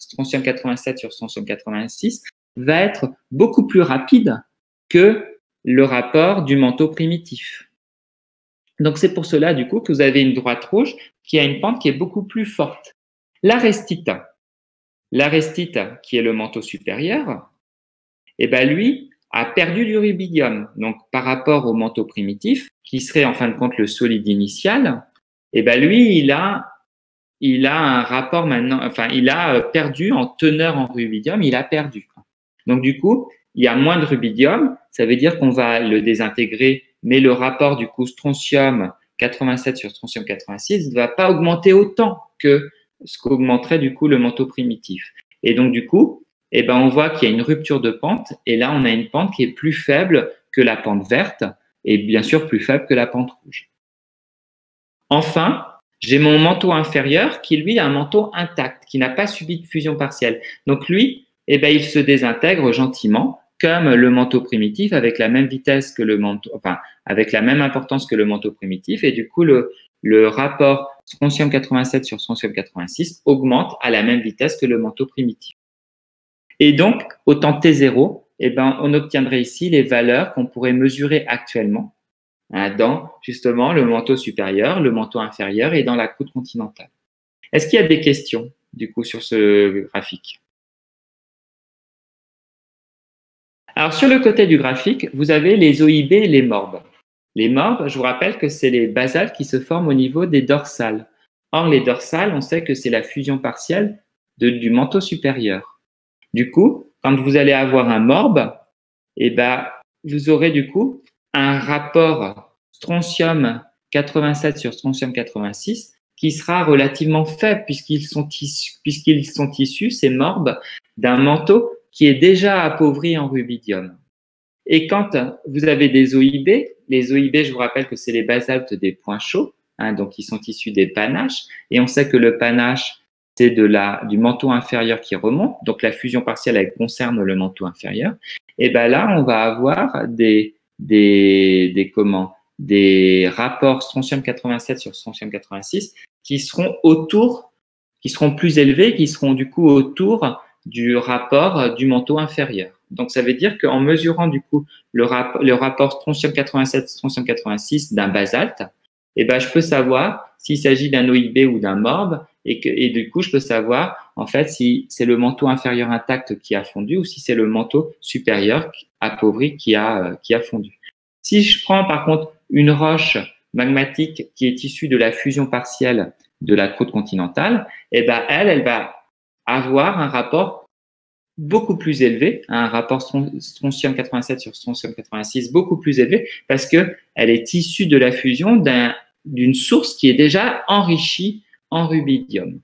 87 sur strontium 86, va être beaucoup plus rapide que le rapport du manteau primitif. Donc, c'est pour cela, du coup, que vous avez une droite rouge qui a une pente qui est beaucoup plus forte. L'arestite, qui est le manteau supérieur, eh ben, lui a perdu du rubidium. Donc, par rapport au manteau primitif, qui serait en fin de compte le solide initial, eh ben, lui, il a un rapport maintenant, enfin, il a perdu en teneur en rubidium, il a perdu. Donc, du coup, il y a moins de rubidium, ça veut dire qu'on va le désintégrer, mais le rapport du coup strontium 87 sur strontium 86 ne va pas augmenter autant que ce qu'augmenterait du coup le manteau primitif. Et donc, du coup, eh ben, on voit qu'il y a une rupture de pente, et là, on a une pente qui est plus faible que la pente verte, et bien sûr plus faible que la pente rouge. Enfin, j'ai mon manteau inférieur qui, lui, a un manteau intact, qui n'a pas subi de fusion partielle. Donc, lui, eh ben, il se désintègre gentiment, comme le manteau primitif, avec la même vitesse que le manteau, enfin, avec la même importance que le manteau primitif. Et du coup, le rapport strontium 87 sur strontium 86 augmente à la même vitesse que le manteau primitif. Et donc, au temps T0, eh ben, on obtiendrait ici les valeurs qu'on pourrait mesurer actuellement dans justement le manteau supérieur, le manteau inférieur et dans la croûte continentale. Est-ce qu'il y a des questions du coup sur ce graphique? Alors sur le côté du graphique, vous avez les OIB et les morbes. Les morbes, je vous rappelle que c'est les basaltes qui se forment au niveau des dorsales. Or, les dorsales, on sait que c'est la fusion partielle du manteau supérieur. Du coup, quand vous allez avoir un morbe, eh ben, vous aurez du coup un rapport strontium 87 sur strontium 86 qui sera relativement faible puisqu'ils sont issus, ces morbes, d'un manteau qui est déjà appauvri en rubidium. Et quand vous avez des OIB, les OIB, je vous rappelle que c'est les basaltes des points chauds, donc ils sont issus des panaches, et on sait que le panache, c'est du manteau inférieur qui remonte, donc la fusion partielle elle concerne le manteau inférieur. Et ben là, on va avoir des rapports strontium 87 sur strontium 86 qui seront plus élevés, qui seront du coup autour du rapport du manteau inférieur. Donc, ça veut dire qu'en mesurant du coup le rapport strontium 87 strontium 86 d'un basalte, eh ben, je peux savoir s'il s'agit d'un OIB ou d'un morbe, et du coup, je peux savoir en fait si c'est le manteau inférieur intact qui a fondu ou si c'est le manteau supérieur appauvri qui a fondu. Si je prends par contre une roche magmatique qui est issue de la fusion partielle de la croûte continentale, eh ben, elle va avoir un rapport beaucoup plus élevé, un rapport strontium 87 sur strontium 86 beaucoup plus élevé, parce que elle est issue de la fusion d'une source qui est déjà enrichie en rubidium.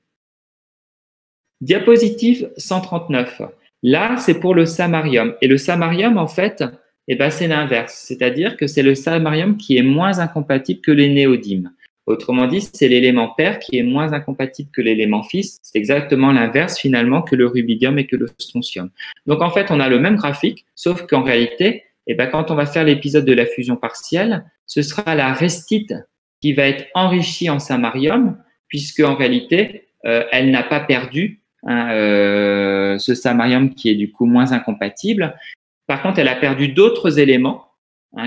Diapositive 139. Là, c'est pour le samarium. Et le samarium, en fait, eh ben, c'est l'inverse. C'est-à-dire que c'est le samarium qui est moins incompatible que les néodymes. Autrement dit, c'est l'élément père qui est moins incompatible que l'élément fils. C'est exactement l'inverse finalement que le rubidium et que le strontium. Donc en fait, on a le même graphique, sauf qu'en réalité, eh ben, quand on va faire l'épisode de la fusion partielle, ce sera la restite qui va être enrichie en samarium, puisque en réalité, elle n'a pas perdu ce samarium qui est du coup moins incompatible. Par contre, elle a perdu d'autres éléments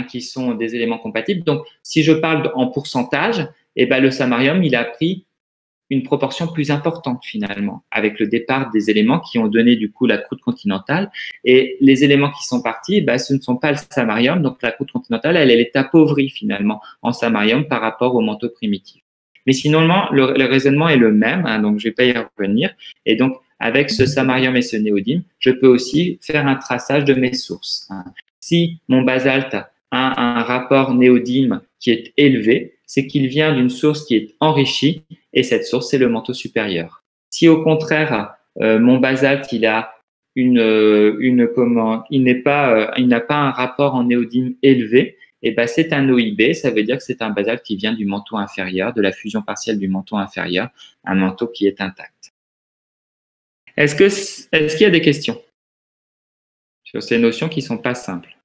qui sont des éléments compatibles. Donc, si je parle en pourcentage, eh ben, le samarium, il a pris une proportion plus importante finalement, avec le départ des éléments qui ont donné du coup la croûte continentale. Et les éléments qui sont partis, ben, ce ne sont pas le samarium. Donc, la croûte continentale, elle est appauvrie finalement en samarium par rapport au manteau primitif. Mais sinon, le raisonnement est le même, donc je ne vais pas y revenir. Et donc, avec ce samarium et ce néodyme, je peux aussi faire un traçage de mes sources. Si mon basalte a un rapport néodyme qui est élevé, c'est qu'il vient d'une source qui est enrichie, et cette source, c'est le manteau supérieur. Si au contraire, mon basalte, il a il n'a pas un rapport en néodyme élevé, et ben c'est un OIB, ça veut dire que c'est un basalte qui vient du manteau inférieur, de la fusion partielle du manteau inférieur, un manteau qui est intact. Est-ce qu'il y a des questions sur ces notions qui ne sont pas simples?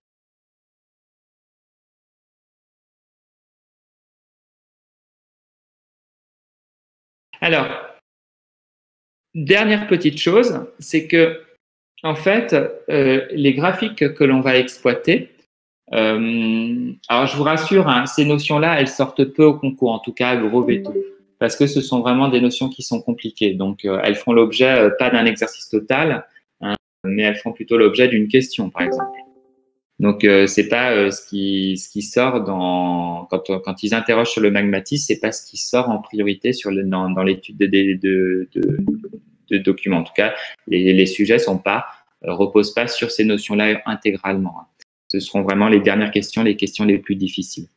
Alors, dernière petite chose, c'est que, en fait, les graphiques que l'on va exploiter, Alors, je vous rassure, hein, ces notions-là, elles sortent peu au concours, en tout cas, gros veto, parce que ce sont vraiment des notions qui sont compliquées. Donc, elles font l'objet pas d'un exercice total, hein, mais elles font plutôt l'objet d'une question, par exemple. Donc, c'est pas ce qui sort quand ils interrogent sur le magmatisme, c'est pas ce qui sort en priorité dans l'étude de documents. En tout cas, les sujets reposent pas sur ces notions-là intégralement. Ce seront vraiment les dernières questions, les questions les plus difficiles.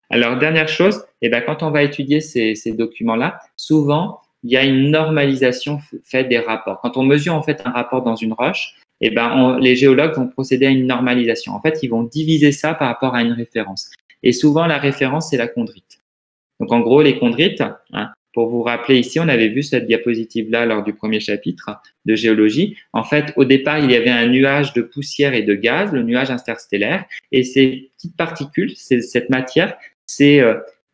Alors, dernière chose, quand on va étudier ces documents-là, souvent, il y a une normalisation faite des rapports. Quand on mesure en fait un rapport dans une roche, les géologues vont procéder à une normalisation. En fait, ils vont diviser ça par rapport à une référence. Et souvent, la référence, c'est la chondrite. Donc, en gros, les chondrites, hein, pour vous rappeler ici, on avait vu cette diapositive-là lors du premier chapitre de géologie. En fait, au départ, il y avait un nuage de poussière et de gaz, le nuage interstellaire, et ces petites particules, cette matière, s'est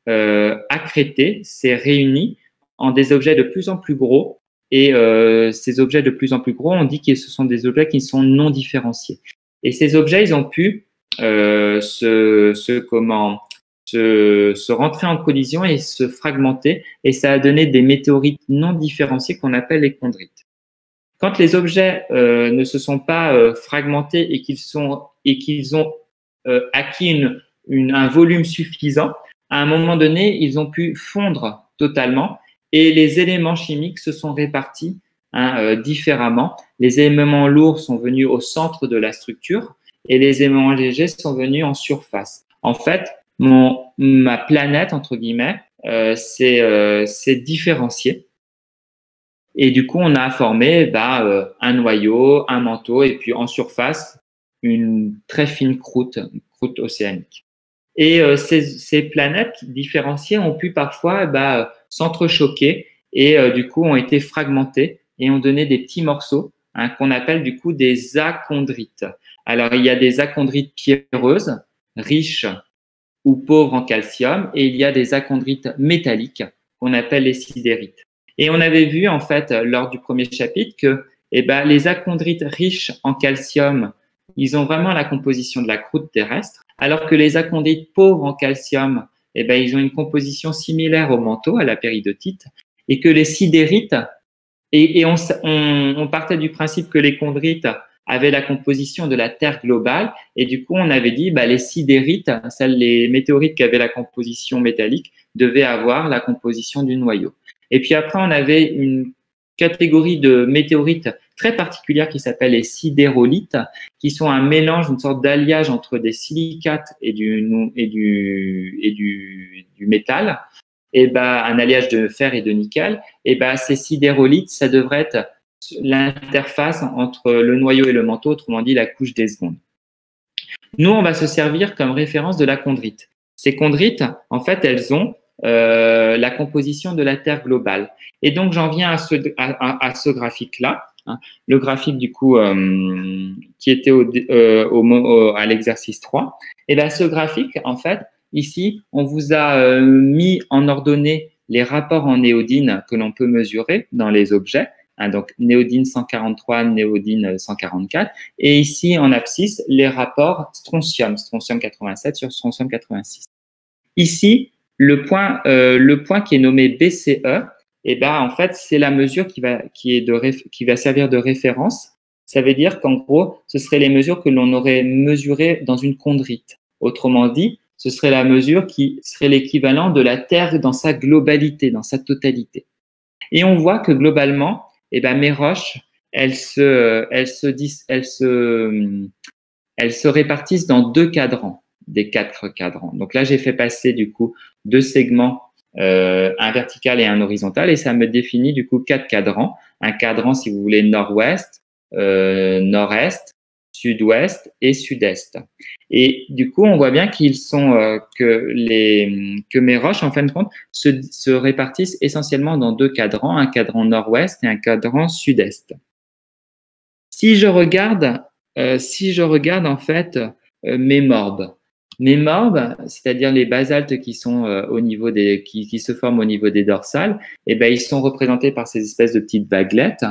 accrétée, s'est réunie en des objets de plus en plus gros. Et ces objets de plus en plus gros, on dit que ce sont des objets qui sont non différenciés. Et ces objets, ils ont pu se rentrer en collision et se fragmenter, et ça a donné des météorites non différenciées qu'on appelle les chondrites. Quand les objets ne se sont pas fragmentés et qu'ils ont acquis un volume suffisant, à un moment donné, ils ont pu fondre totalement et les éléments chimiques se sont répartis différemment. Les éléments lourds sont venus au centre de la structure et les éléments légers sont venus en surface. En fait, ma planète, entre guillemets, c'est différencié. Et du coup, on a formé un noyau, un manteau, et puis en surface, une très fine croûte océanique. Et ces planètes différenciées ont pu parfois s'entrechoquer et du coup ont été fragmentées et ont donné des petits morceaux qu'on appelle du coup des achondrites. Alors, il y a des achondrites pierreuses, riches ou pauvres en calcium, et il y a des achondrites métalliques qu'on appelle les sidérites. Et on avait vu en fait lors du premier chapitre que les achondrites riches en calcium, ils ont vraiment la composition de la croûte terrestre, alors que les achondrites pauvres en calcium, ils ont une composition similaire au manteau, à la péridotite, et que les sidérites, et on partait du principe que les chondrites avaient la composition de la Terre globale, et du coup on avait dit les sidérites, les météorites qui avaient la composition métallique, devaient avoir la composition du noyau. Et puis après on avait une catégorie de météorites très particulière qui s'appelle les sidérolites, qui sont un mélange, une sorte d'alliage entre des silicates et du métal, un alliage de fer et de nickel. Ces sidérolites, ça devrait être l'interface entre le noyau et le manteau, autrement dit la couche des secondes. Nous, on va se servir comme référence de la chondrite. Ces chondrites, en fait, elles ont la composition de la Terre globale. Et donc, j'en viens à ce graphique-là, le graphique du coup qui était à l'exercice 3. Et ce graphique, en fait, ici, on vous a mis en ordonnée les rapports en néodyne que l'on peut mesurer dans les objets. Donc, néodyne 143, néodyne 144. Et ici, en abscisse, les rapports strontium 87 sur strontium 86. Ici, le point qui est nommé BCE, en fait, c'est la mesure qui va servir de référence. Ça veut dire qu'en gros, ce seraient les mesures que l'on aurait mesurées dans une chondrite. Autrement dit, ce serait la mesure qui serait l'équivalent de la Terre dans sa globalité, dans sa totalité. Et on voit que globalement, mes roches, elles se répartissent dans 2 cadrans, des 4 cadrans. Donc là, j'ai fait passer du coup 2 segments, un vertical et un horizontal, et ça me définit du coup 4 cadrans. Un cadran, si vous voulez, nord-ouest, nord-est, sud-ouest et sud-est. Et du coup, on voit bien que mes roches, en fin de compte, se répartissent essentiellement dans 2 cadrans, un cadran nord-ouest et un cadran sud-est. Si je regarde en fait mes morbes, c'est-à-dire les basaltes qui sont qui se forment au niveau des dorsales, ils sont représentés par ces espèces de petites vaguelettes.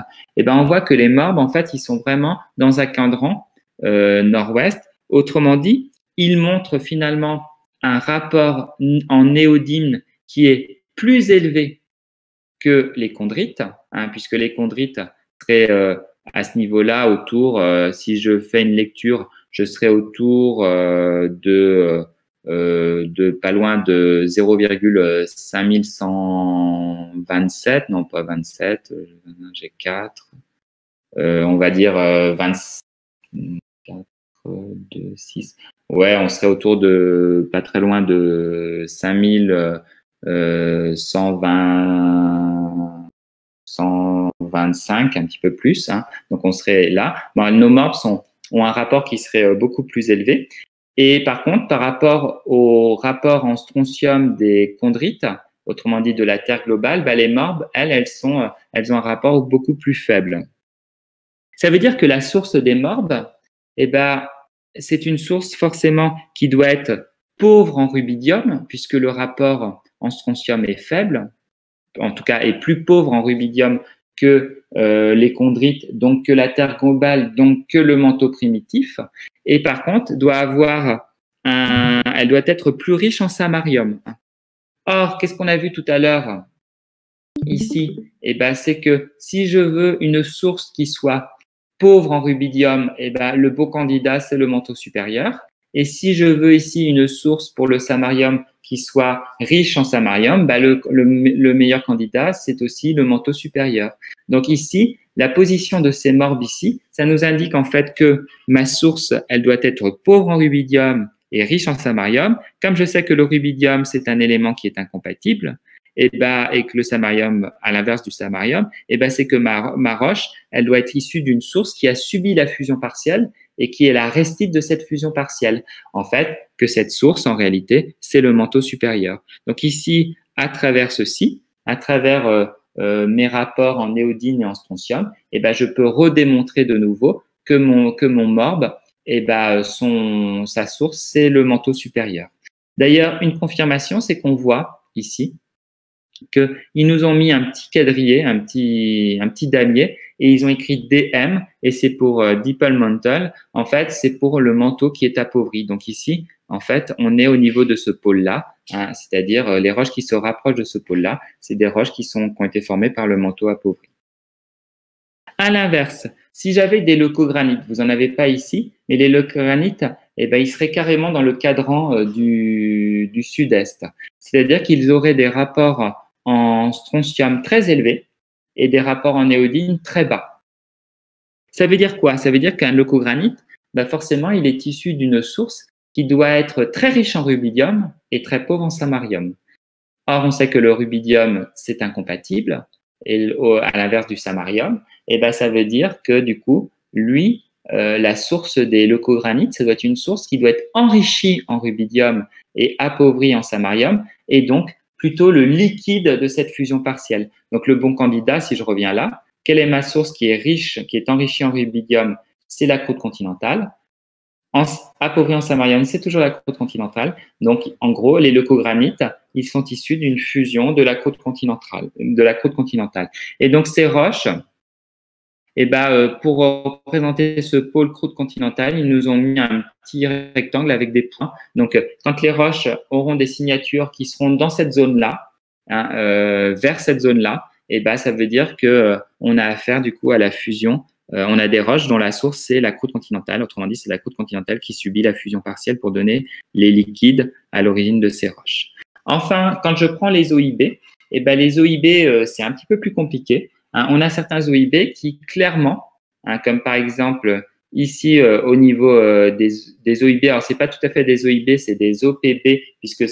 On voit que les morbes, en fait, ils sont vraiment dans un cadran nord-ouest. Autrement dit, il montre finalement un rapport en néodyme qui est plus élevé que les chondrites, hein, puisque les chondrites seraient à ce niveau-là autour, si je fais une lecture, je serais autour de pas loin de 0,5127, non pas 27, j'ai 4, on va dire 24, 2, 6. Ouais, on serait autour de pas très loin de 5120, 125, un petit peu plus, hein. Donc on serait là. Bon, nos morbes ont un rapport qui serait beaucoup plus élevé. Et par contre, par rapport au rapport en strontium des chondrites, autrement dit de la Terre globale, bah, les morbes, elles ont un rapport beaucoup plus faible. Ça veut dire que la source des morbes, eh ben, c'est une source forcément qui doit être pauvre en rubidium, puisque le rapport en strontium est faible, en tout cas est plus pauvre en rubidium que les chondrites, donc que la Terre globale, donc que le manteau primitif. Et par contre, elle doit être plus riche en samarium. Or, qu'est-ce qu'on a vu tout à l'heure ici? Eh ben, c'est que si je veux une source qui soit pauvre en rubidium, eh ben, le beau candidat, c'est le manteau supérieur. Et si je veux ici une source pour le samarium qui soit riche en samarium, ben, le meilleur candidat, c'est aussi le manteau supérieur. Donc ici, la position de ces morbes ici, ça nous indique en fait que ma source, elle doit être pauvre en rubidium et riche en samarium. Comme je sais que le rubidium, c'est un élément qui est incompatible, et que le samarium, à l'inverse du samarium, c'est que ma roche, elle doit être issue d'une source qui a subi la fusion partielle et qui est la restite de cette fusion partielle. En fait, que cette source, en réalité, c'est le manteau supérieur. Donc ici, à travers ceci, à travers mes rapports en néodyne et en strontium, je peux redémontrer de nouveau que mon morbe, sa source, c'est le manteau supérieur. D'ailleurs, une confirmation, c'est qu'on voit ici qu'ils nous ont mis un petit quadrillé, un petit damier, et ils ont écrit DM, et c'est pour Dipple Mantle. En fait, c'est pour le manteau qui est appauvri. Donc ici, en fait, on est au niveau de ce pôle-là, hein, c'est-à-dire les roches qui se rapprochent de ce pôle-là, c'est des roches qui ont été formées par le manteau appauvri. À l'inverse, si j'avais des leucogranites, vous n'en avez pas ici, mais les leucogranites, ils seraient carrément dans le cadran du sud-est. C'est-à-dire qu'ils auraient des rapports en strontium très élevés et des rapports en néodyme très bas. Ça veut dire quoi? Ça veut dire qu'un leucogranite, forcément, il est issu d'une source qui doit être très riche en rubidium et très pauvre en samarium. Or, on sait que le rubidium, c'est incompatible, et à l'inverse du samarium, ça veut dire que du coup, lui, la source des leucogranites, ça doit être une source qui doit être enrichie en rubidium et appauvrie en samarium, et donc plutôt le liquide de cette fusion partielle. Donc le bon candidat, si je reviens là, quelle est ma source qui est riche, qui est enrichie en rubidium? C'est la croûte continentale. Appauvri en samarium, c'est toujours la croûte continentale. Donc, en gros, les leucogranites, ils sont issus d'une fusion de la croûte continentale. Et donc, ces roches, pour représenter ce pôle croûte continentale, ils nous ont mis un petit rectangle avec des points. Donc, quand les roches auront des signatures qui seront dans cette zone-là, hein, vers cette zone-là, ça veut dire que on a affaire du coup à la fusion. On a des roches dont la source, c'est la croûte continentale. Autrement dit, c'est la croûte continentale qui subit la fusion partielle pour donner les liquides à l'origine de ces roches. Enfin, quand je prends les OIB, les OIB, c'est un petit peu plus compliqué. Hein. On a certains OIB qui, clairement, hein, comme par exemple ici au niveau des OIB, alors c'est pas tout à fait des OIB, c'est des OPB, puisque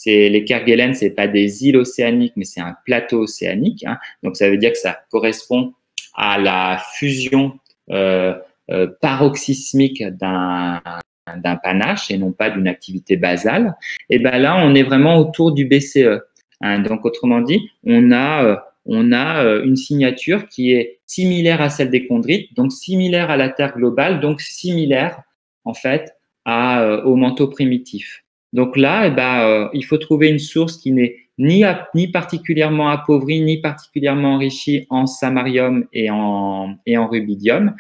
les Kerguelen, c'est pas des îles océaniques, mais c'est un plateau océanique. Hein. Donc, ça veut dire que ça correspond à la fusion paroxysmique d'un panache et non pas d'une activité basale, là, on est vraiment autour du BCE. Hein. Donc, autrement dit, on a une signature qui est similaire à celle des chondrites, donc similaire à la Terre globale, donc similaire, en fait, au manteau primitif. Donc là, il faut trouver une source qui n'est ni particulièrement appauvrie, ni particulièrement enrichie en samarium et en rubidium.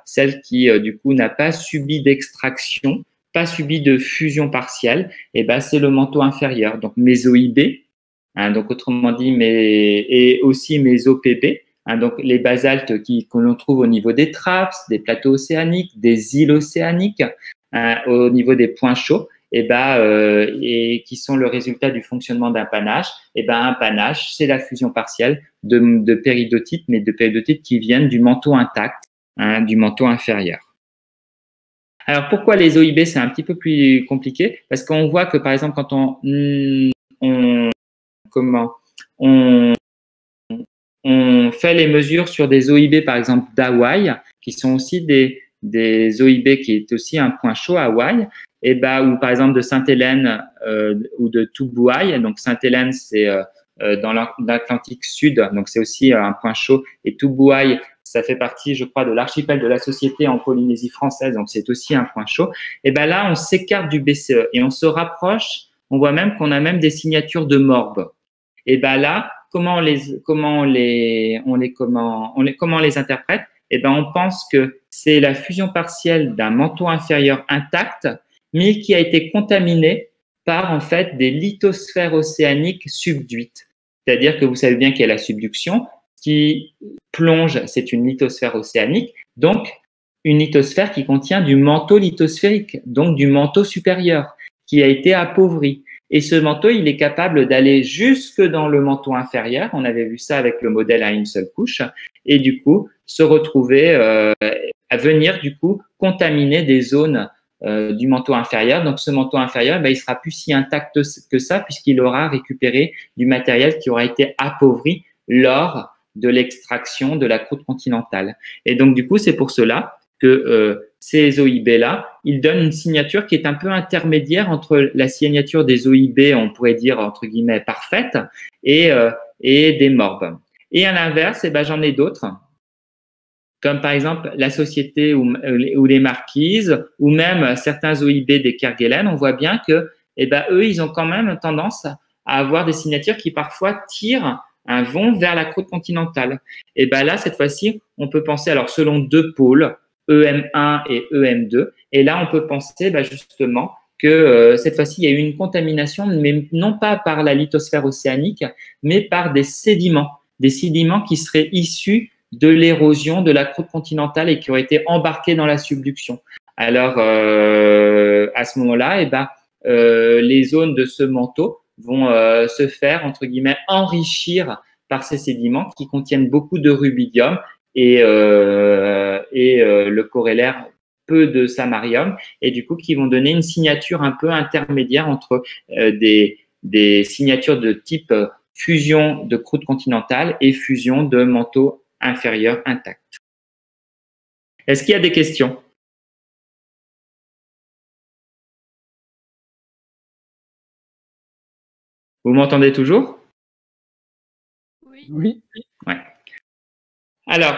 Celle qui, du coup, n'a pas subi d'extraction pas subi de fusion partielle, et ben c'est le manteau inférieur, donc méso-IB, donc autrement dit, et aussi méso-PB, donc les basaltes que l'on trouve au niveau des traps, des plateaux océaniques, des îles océaniques, au niveau des points chauds, et qui sont le résultat du fonctionnement d'un panache. Et ben un panache, c'est la fusion partielle de péridotites, mais de péridotites qui viennent du manteau intact, du manteau inférieur. Alors pourquoi les OIB c'est un petit peu plus compliqué? Parce qu'on voit que par exemple quand on fait les mesures sur des OIB par exemple d'Hawaï, qui sont aussi des OIB qui est aussi un point chaud à Hawaï, et ou par exemple de Sainte-Hélène ou de Tubuai. Donc Sainte-Hélène c'est dans l'Atlantique Sud, donc c'est aussi un point chaud, et Tubuai ça fait partie, je crois, de l'archipel de la Société en Polynésie française, donc c'est aussi un point chaud. Et là, on s'écarte du BCE et on se rapproche. On voit même qu'on a même des signatures de morbe. Et là, comment on les interprète? On pense que c'est la fusion partielle d'un manteau inférieur intact, mais qui a été contaminé par en fait des lithosphères océaniques subduites. C'est-à-dire que vous savez bien qu'il y a la subduction qui plonge, c'est une lithosphère océanique, donc une lithosphère qui contient du manteau lithosphérique, donc du manteau supérieur, qui a été appauvri. Et ce manteau, il est capable d'aller jusque dans le manteau inférieur. On avait vu ça avec le modèle à une seule couche. Et du coup, se retrouver à venir du coup contaminer des zones du manteau inférieur. Donc, ce manteau inférieur, il sera plus si intact que ça, puisqu'il aura récupéré du matériel qui aura été appauvri lors de l'extraction de la croûte continentale. Et donc, du coup, c'est pour cela que ces OIB-là, ils donnent une signature qui est un peu intermédiaire entre la signature des OIB, on pourrait dire, entre guillemets, parfaite, et des morbes. Et à l'inverse, j'en ai d'autres, comme par exemple la Société ou les Marquises, ou même certains OIB des Kerguelen. On voit bien que, eux, ils ont quand même tendance à avoir des signatures qui parfois tirent vont vers la croûte continentale. Et là, cette fois-ci, on peut penser, alors selon deux pôles, EM1 et EM2. Et là, on peut penser justement que cette fois-ci, il y a eu une contamination, mais non pas par la lithosphère océanique, mais par des sédiments qui seraient issus de l'érosion de la croûte continentale et qui auraient été embarqués dans la subduction. Alors, à ce moment-là, les zones de ce manteau vont se faire, entre guillemets, enrichir par ces sédiments qui contiennent beaucoup de rubidium et le corrélaire peu de samarium, et du coup qui vont donner une signature un peu intermédiaire entre des signatures de type fusion de croûte continentale et fusion de manteau inférieur intact. Est-ce qu'il y a des questions? Vous m'entendez toujours? Oui. Ouais. Alors,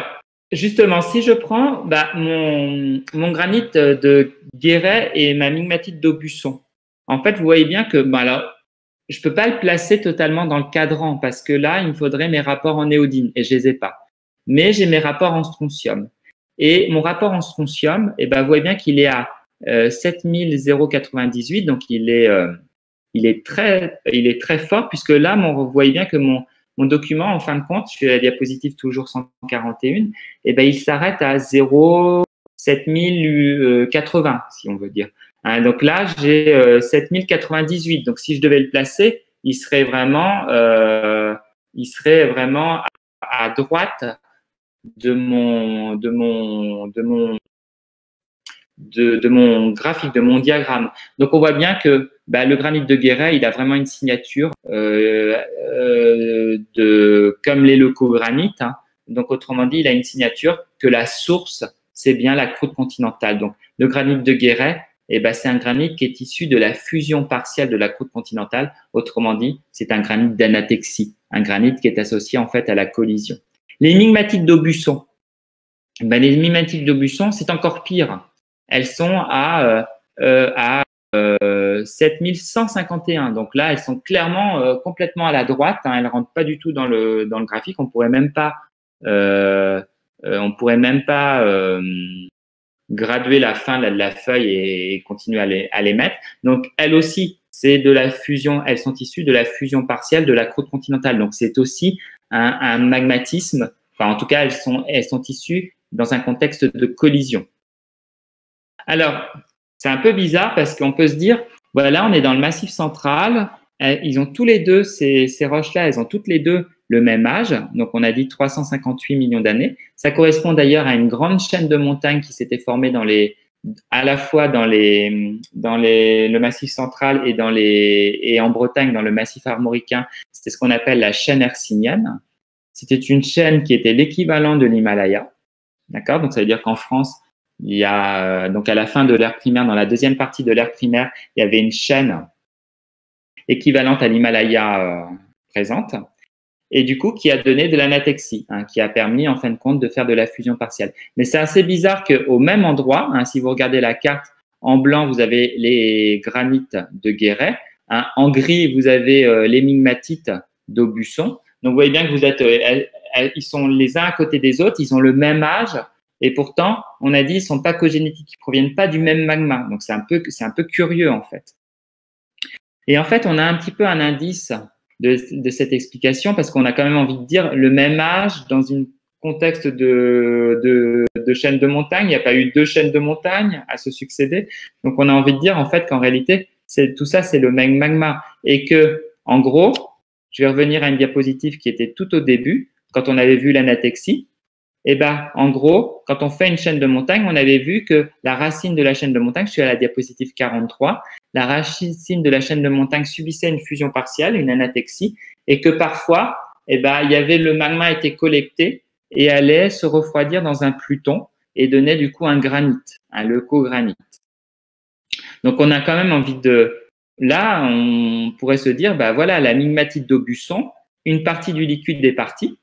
justement, si je prends mon granit de Guéret et ma migmatite d'Aubusson, en fait, vous voyez bien que alors, je peux pas le placer totalement dans le cadran parce que là, il me faudrait mes rapports en néodyme et je les ai pas. Mais j'ai mes rapports en strontium. Et mon rapport en strontium, vous voyez bien qu'il est à 7098, donc il est très fort puisque là, vous voyez bien que mon document, en fin de compte, je suis à la diapositive toujours 141, il s'arrête à 7080, si on veut dire. Donc là, j'ai 7098. Donc si je devais le placer, il serait vraiment à droite de mon graphique, de mon diagramme. Donc on voit bien que le granit de Guéret, il a vraiment une signature comme les leucogranites. Donc autrement dit, il a une signature que la source, c'est bien la croûte continentale. Donc le granit de Guéret, c'est un granit qui est issu de la fusion partielle de la croûte continentale. Autrement dit, c'est un granit d'anatexie, un granit qui est associé en fait à la collision. Les migmatites d'Aubusson, les migmatites d'Aubusson, c'est encore pire. Elles sont à 7151. Donc là, elles sont clairement complètement à la droite. Elles ne rentrent pas du tout dans le graphique. On pourrait même pas graduer la fin de la feuille et continuer à les mettre. Donc, elles aussi, c'est de la fusion, elles sont issues de la fusion partielle de la croûte continentale. Donc, c'est aussi un magmatisme. Enfin, en tout cas, elles sont issues dans un contexte de collision. Alors, c'est un peu bizarre parce qu'on peut se dire, voilà, on est dans le Massif central. Ils ont tous les deux, ces roches-là, elles ont toutes les deux le même âge. Donc, on a dit 358 millions d'années. Ça correspond d'ailleurs à une grande chaîne de montagnes qui s'était formée à la fois dans le Massif central et en Bretagne, dans le Massif armoricain. C'était ce qu'on appelle la chaîne hercynienne. C'était une chaîne qui était l'équivalent de l'Himalaya. D'accord? Donc, ça veut dire qu'en France, il y a, donc à la fin de l'ère primaire, dans la deuxième partie de l'ère primaire, il y avait une chaîne équivalente à l'Himalaya présente, et du coup qui a donné de l'anatexie, qui a permis en fin de compte de faire de la fusion partielle. Mais c'est assez bizarre qu'au même endroit, si vous regardez la carte, en blanc vous avez les granites de Guéret, en gris vous avez les migmatites d'Aubusson. Donc vous voyez bien que vous êtes, ils sont les uns à côté des autres, ils ont le même âge. Et pourtant, on a dit ils sont pas cogénétiques, ils proviennent pas du même magma. Donc c'est un peu curieux en fait. Et en fait, on a un petit peu un indice de cette explication parce qu'on a quand même envie de dire le même âge dans un contexte de chaîne de montagne. Il n'y a pas eu deux chaînes de montagne à se succéder. Donc on a envie de dire en fait qu'en réalité, tout ça c'est le même magma et que en gros, je vais revenir à une diapositive qui était tout au début quand on avait vu l'anatexie. Eh ben, en gros, quand on fait une chaîne de montagne, on avait vu que la racine de la chaîne de montagne, je suis à la diapositive 43, la racine de la chaîne de montagne subissait une fusion partielle, une anatexie, et que parfois, eh ben, il y avait le magma était collecté et allait se refroidir dans un pluton et donnait du coup un granit, un leucogranite. Donc, on a quand même envie là, on pourrait se dire, bah voilà, la migmatite d'Aubusson, une partie du liquide est partie,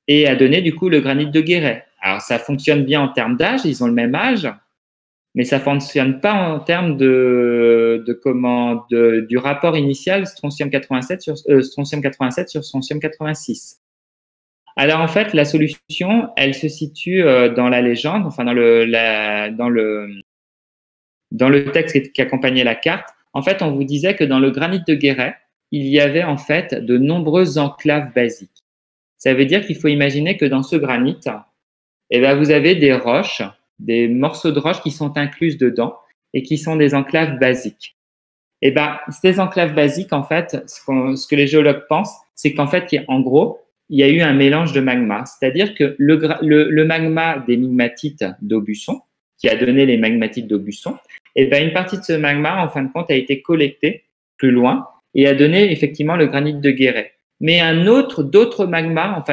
et a donné du coup le granit de Guéret. Alors ça fonctionne bien en termes d'âge, ils ont le même âge, mais ça fonctionne pas en termes du rapport initial strontium 87 sur strontium 86. Alors en fait, la solution, elle se situe dans la légende, enfin dans le texte qui accompagnait la carte. En fait, on vous disait que dans le granit de Guéret, il y avait en fait de nombreuses enclaves basiques. Ça veut dire qu'il faut imaginer que dans ce granit, eh ben, vous avez des roches, des morceaux de roches qui sont incluses dedans et qui sont des enclaves basiques. Eh ben, ces enclaves basiques, en fait, ce que les géologues pensent, c'est qu'en fait, en gros, il y a eu un mélange de magma. C'est-à-dire que le magma des migmatites d'Aubusson, qui a donné les magmatites d'Aubusson, eh ben, une partie de ce magma, en fin de compte, a été collectée plus loin et a donné effectivement le granit de Guéret. Mais un autre magma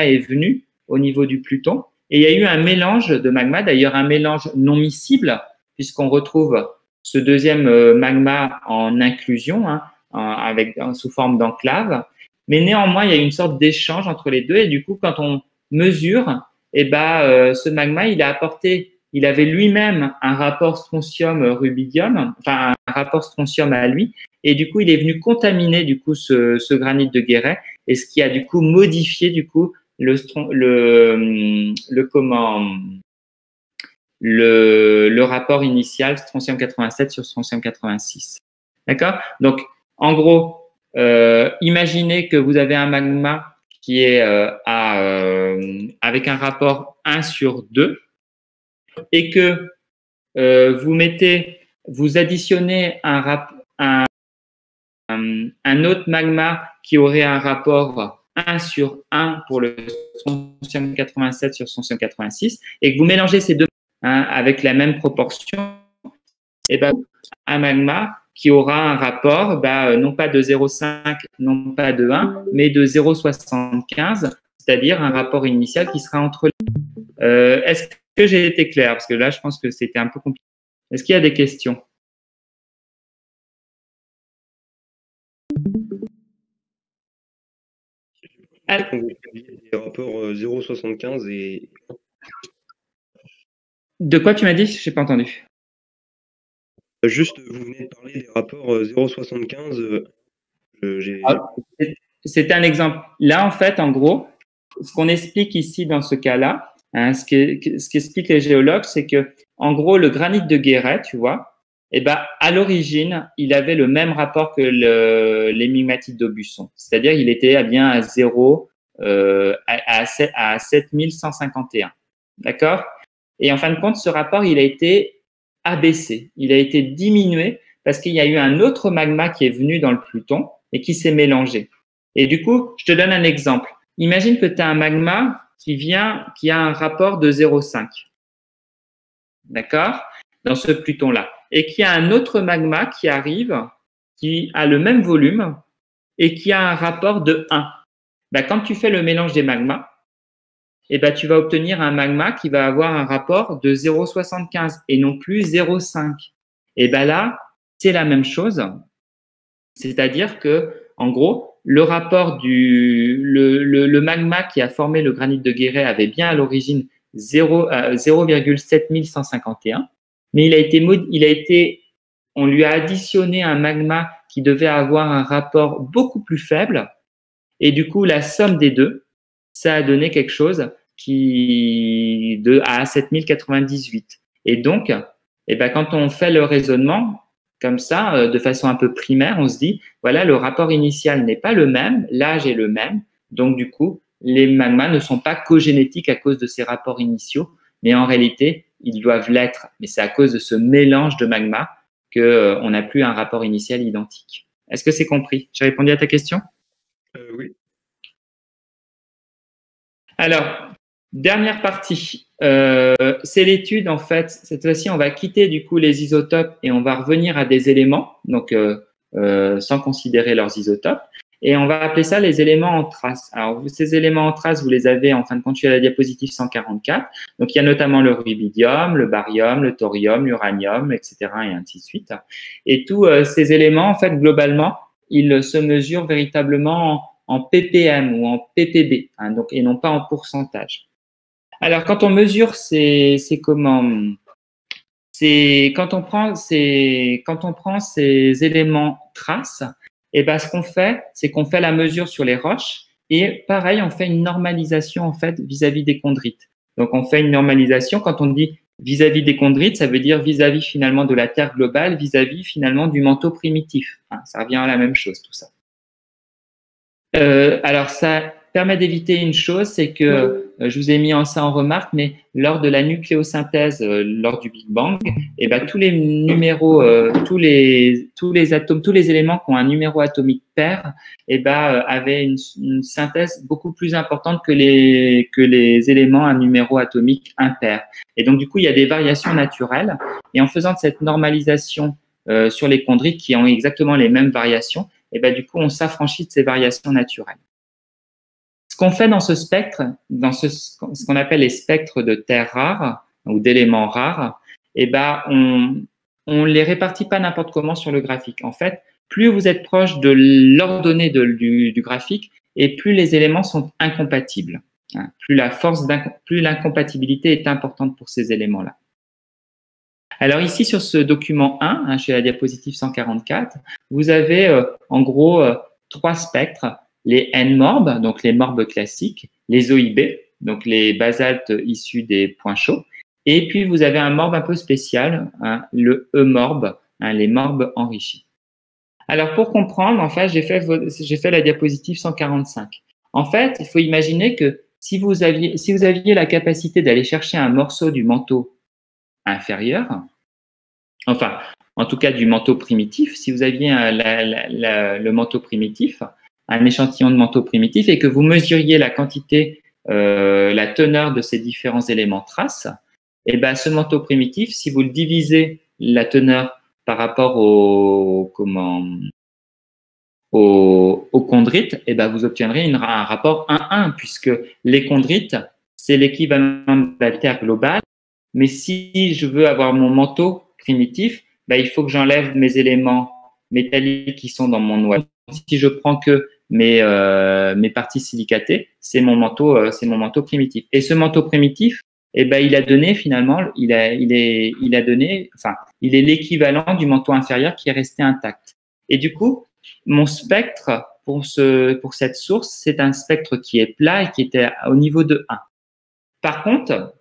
est venu au niveau du Pluton et il y a eu un mélange de magma, d'ailleurs un mélange non miscible puisqu'on retrouve ce deuxième magma en inclusion, sous forme d'enclave. Mais néanmoins, il y a une sorte d'échange entre les deux et du coup, quand on mesure, ce magma, il avait lui-même un rapport strontium-rubidium, enfin un rapport strontium à lui, et du coup, il est venu contaminer du coup ce granit de Guéret, et ce qui a du coup modifié du coup le rapport initial strontium 87 sur strontium 86. D'accord? Donc, en gros, imaginez que vous avez un magma qui est avec un rapport 1 sur 2 et que vous additionnez un autre magma qui aurait un rapport 1 sur 1 pour le strontium 87 sur strontium 86 et que vous mélangez ces deux avec la même proportion, et ben, un magma qui aura un rapport non pas de 0,5, non pas de 1, mais de 0,75, c'est-à-dire un rapport initial qui sera entre les deux. Est-ce que j'ai été clair? Parce que là, je pense que c'était un peu compliqué. Est-ce qu'il y a des questions? Des rapports 0,75 et... De quoi tu m'as dit? Je n'ai pas entendu. Juste, vous venez de parler des rapports 0,75. C'était un exemple. Là, en fait, en gros, ce qu'on explique ici dans ce cas-là, Hein, ce qu'expliquent les géologues, c'est que, en gros, le granit de Guéret, tu vois, à l'origine, il avait le même rapport que les migmatites d'Aubusson. C'est-à-dire, il était bien à 0, à 7151. D'accord? Et en fin de compte, ce rapport, il a été abaissé. Il a été diminué parce qu'il y a eu un autre magma qui est venu dans le Pluton et qui s'est mélangé. Et du coup, je te donne un exemple. Imagine que tu as un magma qui a un rapport de 0,5. D'accord? Dans ce Pluton-là. Et qu'il y a un autre magma qui arrive, qui a le même volume et qui a un rapport de 1. Quand tu fais le mélange des magmas, tu vas obtenir un magma qui va avoir un rapport de 0,75 et non plus 0,5. Là, c'est la même chose. C'est-à-dire que, en gros, le rapport le magma qui a formé le granit de Guéret avait bien à l'origine 0,7151, mais on lui a additionné un magma qui devait avoir un rapport beaucoup plus faible, et du coup, la somme des deux, ça a donné quelque chose à 7098. Et donc, quand on fait le raisonnement, comme ça, de façon un peu primaire, on se dit, voilà, le rapport initial n'est pas le même, l'âge est le même, donc du coup, les magmas ne sont pas cogénétiques à cause de ces rapports initiaux, mais en réalité, ils doivent l'être. Mais c'est à cause de ce mélange de magmas qu'on n'a plus un rapport initial identique. Est-ce que c'est compris? J'ai répondu à ta question? Oui. Alors, dernière partie, c'est l'étude en fait. Cette fois-ci, on va quitter du coup les isotopes et on va revenir à des éléments, donc sans considérer leurs isotopes, et on va appeler ça les éléments en trace. Alors, ces éléments en trace, vous les avez en fin de compte sur la diapositive 144. Donc, il y a notamment le rubidium, le barium, le thorium, l'uranium, etc., et ainsi de suite. Et tous ces éléments, en fait, globalement, ils se mesurent véritablement en ppm ou en ppb, hein, donc, et non pas en pourcentage. Alors, quand on mesure quand on prend ces éléments traces, ce qu'on fait, c'est qu'on fait la mesure sur les roches et pareil, on fait une normalisation en fait vis-à-vis des chondrites. Donc, on fait une normalisation quand on dit vis-à-vis des chondrites, ça veut dire vis-à-vis finalement de la Terre globale, vis-à-vis finalement du manteau primitif. Hein, ça revient à la même chose, tout ça. Alors, ça permet d'éviter une chose, c'est que je vous ai mis ça en remarque, mais lors de la nucléosynthèse, lors du Big Bang, tous les numéros, tous les atomes, tous les éléments qui ont un numéro atomique pair, avaient une synthèse beaucoup plus importante que les éléments à numéro atomique impair. Et donc, du coup, il y a des variations naturelles. Et en faisant cette normalisation sur les chondrites qui ont exactement les mêmes variations, du coup, on s'affranchit de ces variations naturelles. Ce qu'on fait dans ce spectre, dans ce qu'on appelle les spectres de terres rares ou d'éléments rares, on les répartit pas n'importe comment sur le graphique. En fait, plus vous êtes proche de l'ordonnée du graphique, et plus les éléments sont incompatibles. Hein, plus l'incompatibilité est importante pour ces éléments-là. Alors ici, sur ce document 1, hein, chez la diapositive 144, vous avez en gros 3 spectres, les N-morbes, donc les morbes classiques, les OIB, donc les basaltes issus des points chauds, et puis vous avez un morbe un peu spécial, hein, le E-morbe, hein, les morbes enrichis. Alors pour comprendre, en fait, j'ai fait la diapositive 145. En fait, il faut imaginer que si vous aviez la capacité d'aller chercher un morceau du manteau inférieur, enfin, en tout cas du manteau primitif, si vous aviez le manteau primitif, un échantillon de manteau primitif, et que vous mesuriez la quantité, la teneur de ces différents éléments traces, ce manteau primitif, si vous le divisez la teneur par rapport aux chondrites, vous obtiendrez un rapport 1-1, puisque les chondrites, c'est l'équivalent de la Terre globale. Mais si je veux avoir mon manteau primitif, il faut que j'enlève mes éléments métalliques qui sont dans mon noyau. Si je prends que mes parties silicatées, c'est mon manteau primitif. Et ce manteau primitif, il a donné finalement, il est l'équivalent du manteau inférieur qui est resté intact. Et du coup, mon spectre pour cette source, c'est un spectre qui est plat et qui était au niveau de 1. Par contre,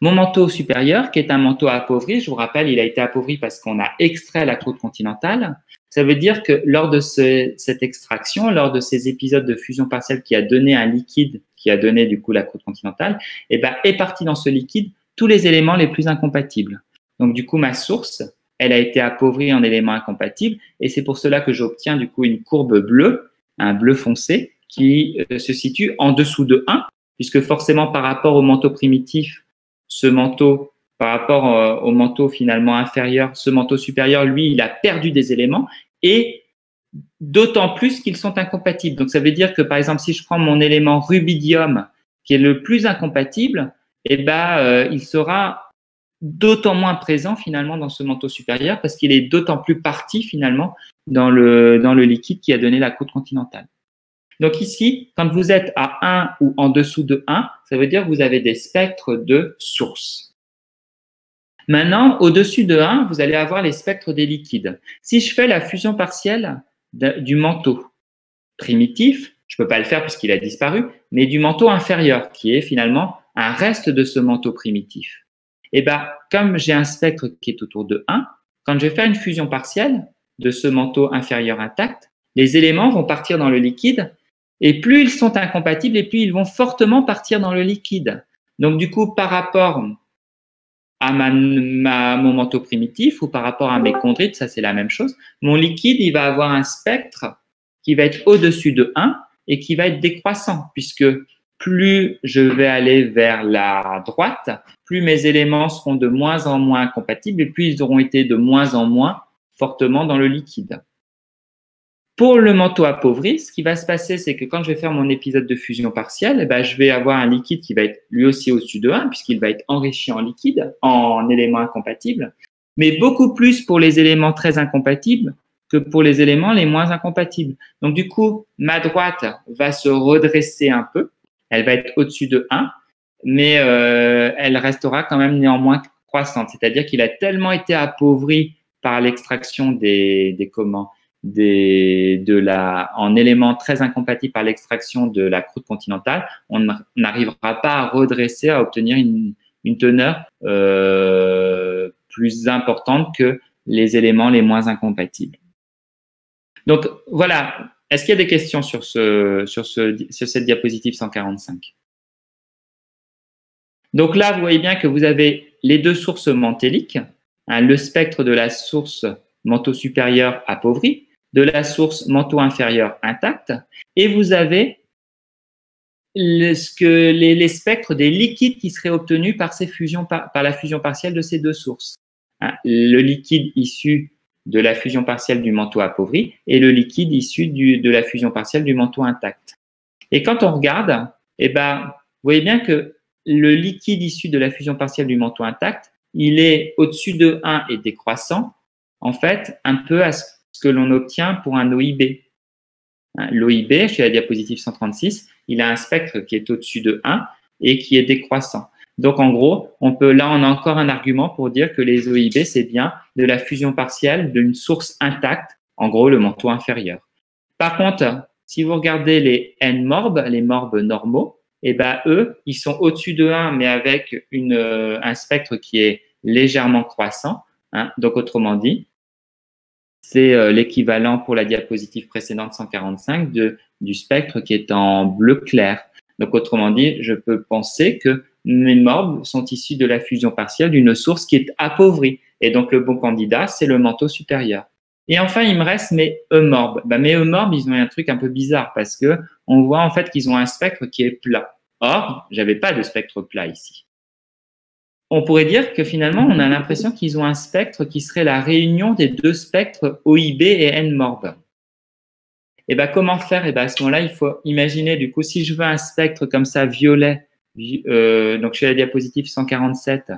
mon manteau supérieur, qui est un manteau appauvri, je vous rappelle, il a été appauvri parce qu'on a extrait la croûte continentale. Ça veut dire que lors de cette extraction, lors de ces épisodes de fusion partielle qui a donné un liquide, qui a donné du coup la croûte continentale, est parti dans ce liquide tous les éléments les plus incompatibles. Donc du coup, ma source, elle a été appauvrie en éléments incompatibles et c'est pour cela que j'obtiens du coup une courbe bleue, un bleu foncé, qui se situe en dessous de 1, puisque forcément par rapport au manteau primitif, ce manteau, par rapport au manteau finalement inférieur, ce manteau supérieur, lui, il a perdu des éléments et d'autant plus qu'ils sont incompatibles. Donc, ça veut dire que, par exemple, si je prends mon élément rubidium, qui est le plus incompatible, il sera d'autant moins présent finalement dans ce manteau supérieur parce qu'il est d'autant plus parti finalement dans le liquide qui a donné la croûte continentale. Donc ici, quand vous êtes à 1 ou en dessous de 1, ça veut dire que vous avez des spectres de source. Maintenant, au-dessus de 1, vous allez avoir les spectres des liquides. Si je fais la fusion partielle du manteau primitif, je ne peux pas le faire puisqu'il a disparu, mais du manteau inférieur, qui est finalement un reste de ce manteau primitif. Comme j'ai un spectre qui est autour de 1, quand je vais faire une fusion partielle de ce manteau inférieur intact, les éléments vont partir dans le liquide et plus ils sont incompatibles et plus ils vont fortement partir dans le liquide. Donc du coup, par rapport à mon manteau primitif ou par rapport à mes chondrites, ça c'est la même chose, mon liquide, il va avoir un spectre qui va être au-dessus de 1 et qui va être décroissant puisque plus je vais aller vers la droite, plus mes éléments seront de moins en moins compatibles et plus ils auront été de moins en moins fortement dans le liquide. Pour le manteau appauvri, ce qui va se passer, c'est que quand je vais faire mon épisode de fusion partielle, je vais avoir un liquide qui va être lui aussi au-dessus de 1, puisqu'il va être enrichi en liquide, en éléments incompatibles, mais beaucoup plus pour les éléments très incompatibles que pour les éléments les moins incompatibles. Donc du coup, ma droite va se redresser un peu, elle va être au-dessus de 1, mais elle restera quand même néanmoins croissante, c'est-à-dire qu'il a tellement été appauvri par l'extraction en éléments très incompatibles par l'extraction de la croûte continentale, on n'arrivera pas à redresser, à obtenir une teneur plus importante que les éléments les moins incompatibles. Donc voilà, est-ce qu'il y a des questions sur cette diapositive 145? Donc là, vous voyez bien que vous avez les deux sources mantéliques, le spectre de la source manteau supérieur appauvri, de la source manteau inférieur intact, et vous avez les spectres des liquides qui seraient obtenus par la fusion partielle de ces deux sources. Le liquide issu de la fusion partielle du manteau appauvri et le liquide issu de la fusion partielle du manteau intact. Et quand on regarde, vous voyez bien que le liquide issu de la fusion partielle du manteau intact, il est au-dessus de 1 et décroissant, en fait, un peu à ce que l'on obtient pour un OIB. L'OIB, chez la diapositive 136, il a un spectre qui est au-dessus de 1 et qui est décroissant. Donc, en gros, on a encore un argument pour dire que les OIB, c'est bien de la fusion partielle d'une source intacte, en gros, le manteau inférieur. Par contre, si vous regardez les N-morbes, les morbes normaux, eux, ils sont au-dessus de 1, mais avec un spectre qui est légèrement croissant. Donc, autrement dit, c'est l'équivalent pour la diapositive précédente 145 du spectre qui est en bleu clair. Donc, autrement dit, je peux penser que mes morbes sont issus de la fusion partielle d'une source qui est appauvrie. Et donc, le bon candidat, c'est le manteau supérieur. Et enfin, il me reste mes E-morbes. Mes E-morbes, ils ont un truc un peu bizarre parce que on voit en fait qu'ils ont un spectre qui est plat. Or, j'avais pas de spectre plat ici. On pourrait dire que finalement, on a l'impression qu'ils ont un spectre qui serait la réunion des deux spectres OIB et N-morbe. Comment faire? À ce moment-là, il faut imaginer, du coup, si je veux un spectre comme ça, violet, donc chez la diapositive 147,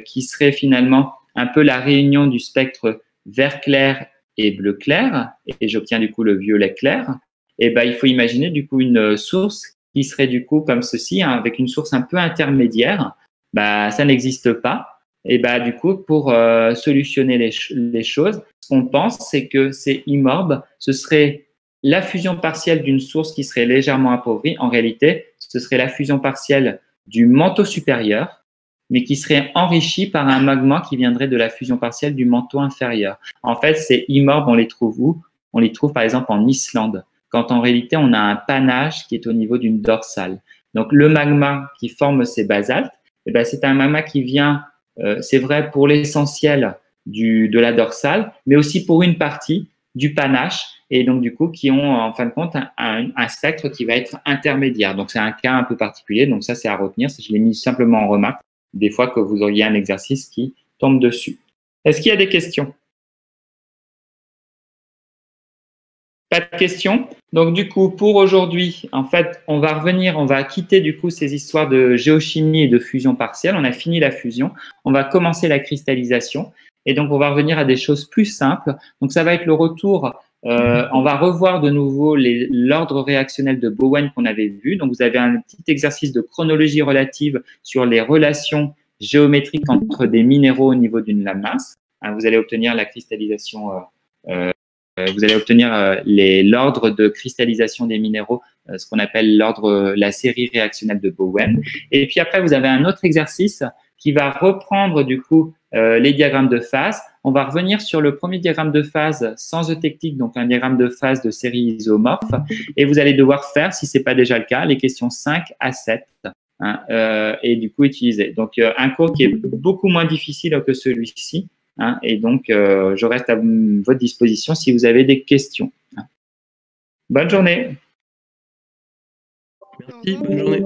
qui serait finalement un peu la réunion du spectre vert clair et bleu clair, et j'obtiens du coup le violet clair, il faut imaginer du coup une source qui serait du coup comme ceci, avec une source un peu intermédiaire. Ça n'existe pas. Et du coup, pour solutionner les choses, ce qu'on pense, c'est que ces I-morbes, ce serait la fusion partielle d'une source qui serait légèrement appauvrie. En réalité, ce serait la fusion partielle du manteau supérieur, mais qui serait enrichi par un magma qui viendrait de la fusion partielle du manteau inférieur. En fait, ces immortes, on les trouve où? On les trouve par exemple en Islande, quand en réalité, on a un panache qui est au niveau d'une dorsale. Donc, le magma qui forme ces basaltes, eh ben, c'est un magma qui vient, c'est vrai pour l'essentiel de la dorsale, mais aussi pour une partie du panache, et donc du coup qui ont en fin de compte un spectre qui va être intermédiaire. Donc c'est un cas un peu particulier, donc ça c'est à retenir. Je l'ai mis simplement en remarque des fois que vous auriez un exercice qui tombe dessus. Est-ce qu'il y a des questions? Pas de questions. Donc du coup pour aujourd'hui, en fait, on va quitter du coup ces histoires de géochimie et de fusion partielle. On a fini la fusion, on va commencer la cristallisation. Et donc, on va revenir à des choses plus simples. Donc, ça va être le retour. On va revoir de nouveau l'ordre réactionnel de Bowen qu'on avait vu. Donc, vous avez un petit exercice de chronologie relative sur les relations géométriques entre des minéraux au niveau d'une lame mince. Vous allez obtenir la cristallisation, vous allez obtenir l'ordre de cristallisation des minéraux, ce qu'on appelle la série réactionnelle de Bowen. Et puis après, vous avez un autre exercice qui va reprendre du coup les diagrammes de phase. On va revenir sur le premier diagramme de phase sans eutectique, donc un diagramme de phase de série isomorphe. Et vous allez devoir faire, si ce n'est pas déjà le cas, les questions 5 à 7 et du coup utiliser. Donc, un cours qui est beaucoup moins difficile que celui-ci. Et donc, je reste à votre disposition si vous avez des questions. Bonne journée. Merci, bonne journée.